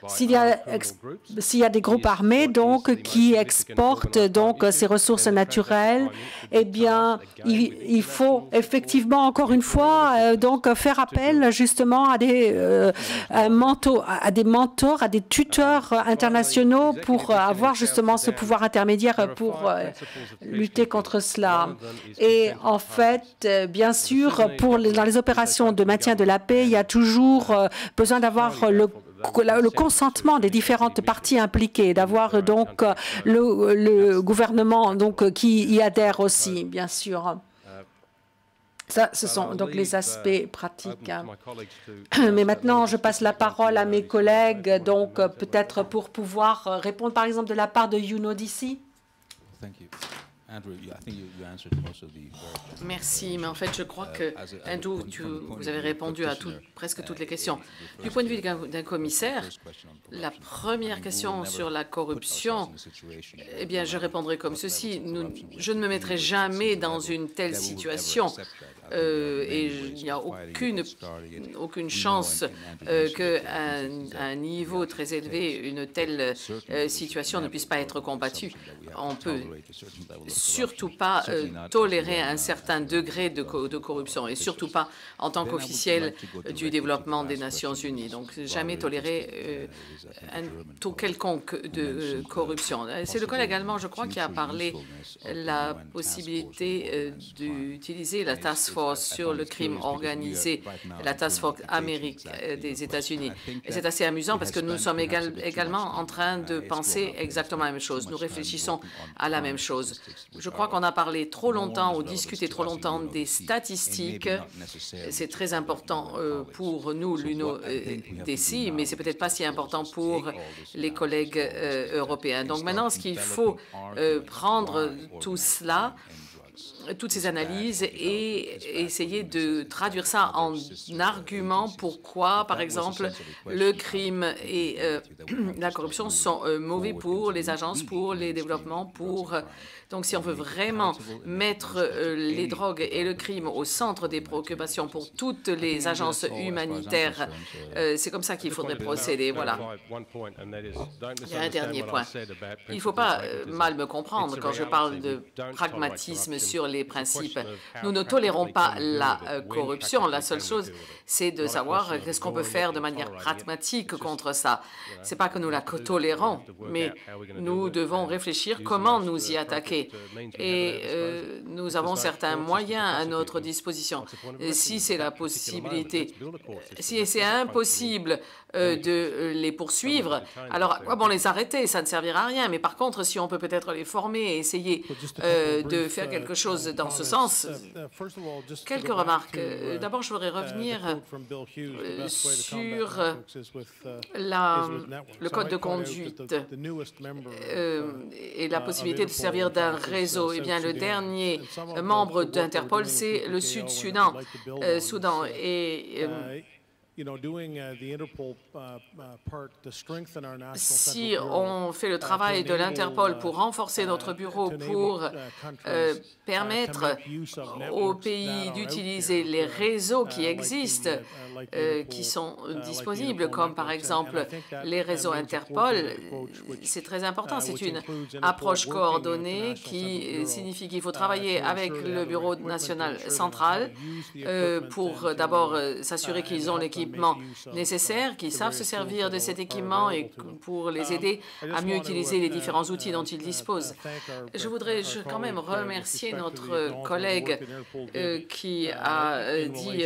s'il y a des groupes armés donc qui exportent donc ces ressources naturelles, eh bien, il faut effectivement, encore une fois, donc faire appel justement à des mentors, à des tuteurs internationaux pour avoir justement ce pouvoir intermédiaire pour lutter contre cela. Et en fait, bien sûr, dans les opérations de maintien de la paix, il y a toujours besoin d'avoir le consentement des différentes parties impliquées, d'avoir donc le gouvernement donc qui y adhère aussi, bien sûr. Ça, ce sont donc les aspects pratiques. Mais maintenant, je passe la parole à mes collègues, donc peut-être pour pouvoir répondre, par exemple, de la part de UNODC.
Merci, mais en fait, je crois que, Andrew, vous avez répondu à presque toutes les questions. Du point de vue d'un commissaire, la première question sur la corruption, eh bien, je répondrai comme ceci. Je ne me mettrai jamais dans une telle situation. Et il n'y a aucune chance qu'à un niveau très élevé, une telle situation ne puisse pas être combattue. On peut surtout pas tolérer un certain degré de corruption et surtout pas en tant qu'officiel du développement des Nations Unies. Donc, jamais tolérer un taux quelconque de corruption. C'est le collègue allemand, je crois, qui a parlé la possibilité d'utiliser la task force sur le crime organisé, la task force Amérique des États-Unis. Et c'est assez amusant parce que nous sommes également en train de penser exactement la même chose. Nous réfléchissons à la même chose. Je crois qu'on a parlé trop longtemps ou discuté trop longtemps des statistiques. C'est très important pour nous, l'UNODC, mais c'est peut-être pas si important pour les collègues européens. Donc maintenant, ce qu'il faut prendre tout cela, toutes ces analyses et essayer de traduire ça en arguments pourquoi, par exemple, le crime et la corruption sont mauvais pour les agences, pour les développements, Donc, si on veut vraiment mettre les drogues et le crime au centre des préoccupations pour toutes les agences humanitaires, c'est comme ça qu'il faudrait procéder. Voilà. Il y a un dernier point. Il ne faut pas mal me comprendre quand je parle de pragmatisme sur les principes. Nous ne tolérons pas la corruption. La seule chose, c'est de savoir qu'est-ce qu'on peut faire de manière pragmatique contre ça. Ce n'est pas que nous la tolérons, mais nous devons réfléchir comment nous y attaquer. Et nous avons certains moyens à notre disposition. Et si c'est la possibilité, si c'est impossible de les poursuivre, alors à quoi bon les arrêter? Ça ne servira à rien. Mais par contre, si on peut peut-être les former et essayer de faire quelque chose dans ce sens, quelques remarques. D'abord, je voudrais revenir sur le code de conduite et la possibilité de servir d'un réseau. Eh bien, le dernier membre d'Interpol, c'est le Sud-Soudan. Si on fait le travail de l'Interpol pour renforcer notre bureau, pour permettre aux pays d'utiliser les réseaux qui existent, qui sont disponibles, comme par exemple les réseaux Interpol, c'est très important. C'est une approche coordonnée qui signifie qu'il faut travailler avec le bureau national central pour d'abord s'assurer qu'ils ont l'équipement nécessaires, qu'ils savent se servir de cet équipement et pour les aider à mieux utiliser les différents outils dont ils disposent. Je voudrais quand même remercier notre collègue qui a dit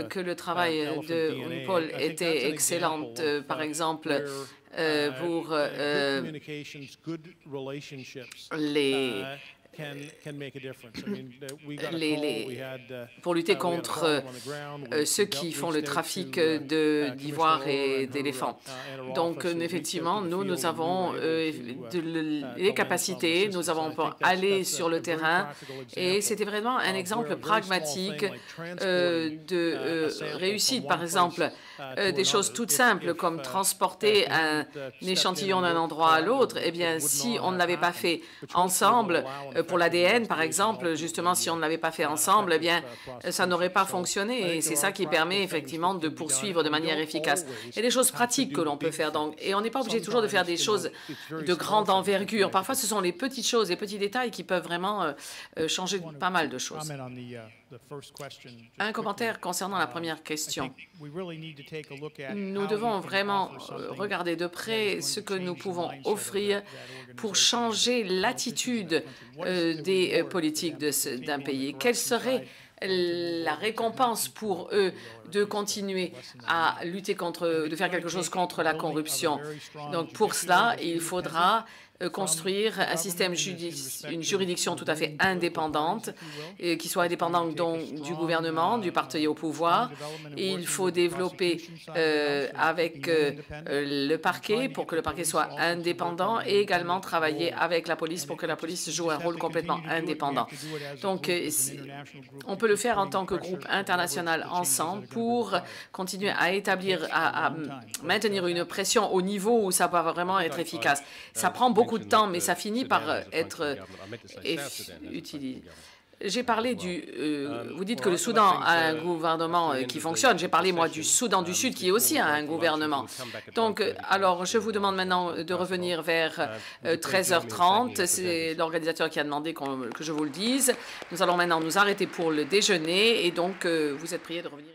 que le travail de UNPOL était excellent, par exemple, pour pour lutter contre ceux qui font le trafic d'ivoire et d'éléphants. Donc, effectivement, nous avons les capacités, nous avons aller sur le terrain et c'était vraiment un exemple pragmatique de réussite. Par exemple, des choses toutes simples comme transporter un échantillon d'un endroit à l'autre. Eh bien, si on ne l'avait pas fait ensemble pour l'ADN, par exemple, justement, si on ne l'avait pas fait ensemble, eh bien, ça n'aurait pas fonctionné. Et c'est ça qui permet effectivement de poursuivre de manière efficace. Il y a des choses pratiques que l'on peut faire. Donc, et on n'est pas obligé toujours de faire des choses de grande envergure. Parfois, ce sont les petites choses, les petits détails qui peuvent vraiment changer pas mal de choses. Un commentaire concernant la première question. Nous devons vraiment regarder de près ce que nous pouvons offrir pour changer l'attitude des politiques d'un pays. Quelle serait la récompense pour eux de continuer à lutter contre, de faire quelque chose contre la corruption? Donc pour cela, il faudra construire un système, une juridiction tout à fait indépendante, qui soit indépendante donc du gouvernement, du parti au pouvoir. Et il faut développer avec le parquet pour que le parquet soit indépendant et également travailler avec la police pour que la police joue un rôle complètement indépendant. Donc, on peut le faire en tant que groupe international ensemble pour continuer à établir, à maintenir une pression au niveau où ça va vraiment être efficace. Ça prend beaucoup de temps, mais ça finit par être utilisé. J'ai parlé du... vous dites que le Soudan a un gouvernement qui fonctionne. J'ai parlé, moi, du Soudan du Sud, qui aussi a un gouvernement. Donc, alors, je vous demande maintenant de revenir vers 13h30. C'est l'organisateur qui a demandé que je vous le dise. Nous allons maintenant nous arrêter pour le déjeuner et donc, vous êtes priés de revenir.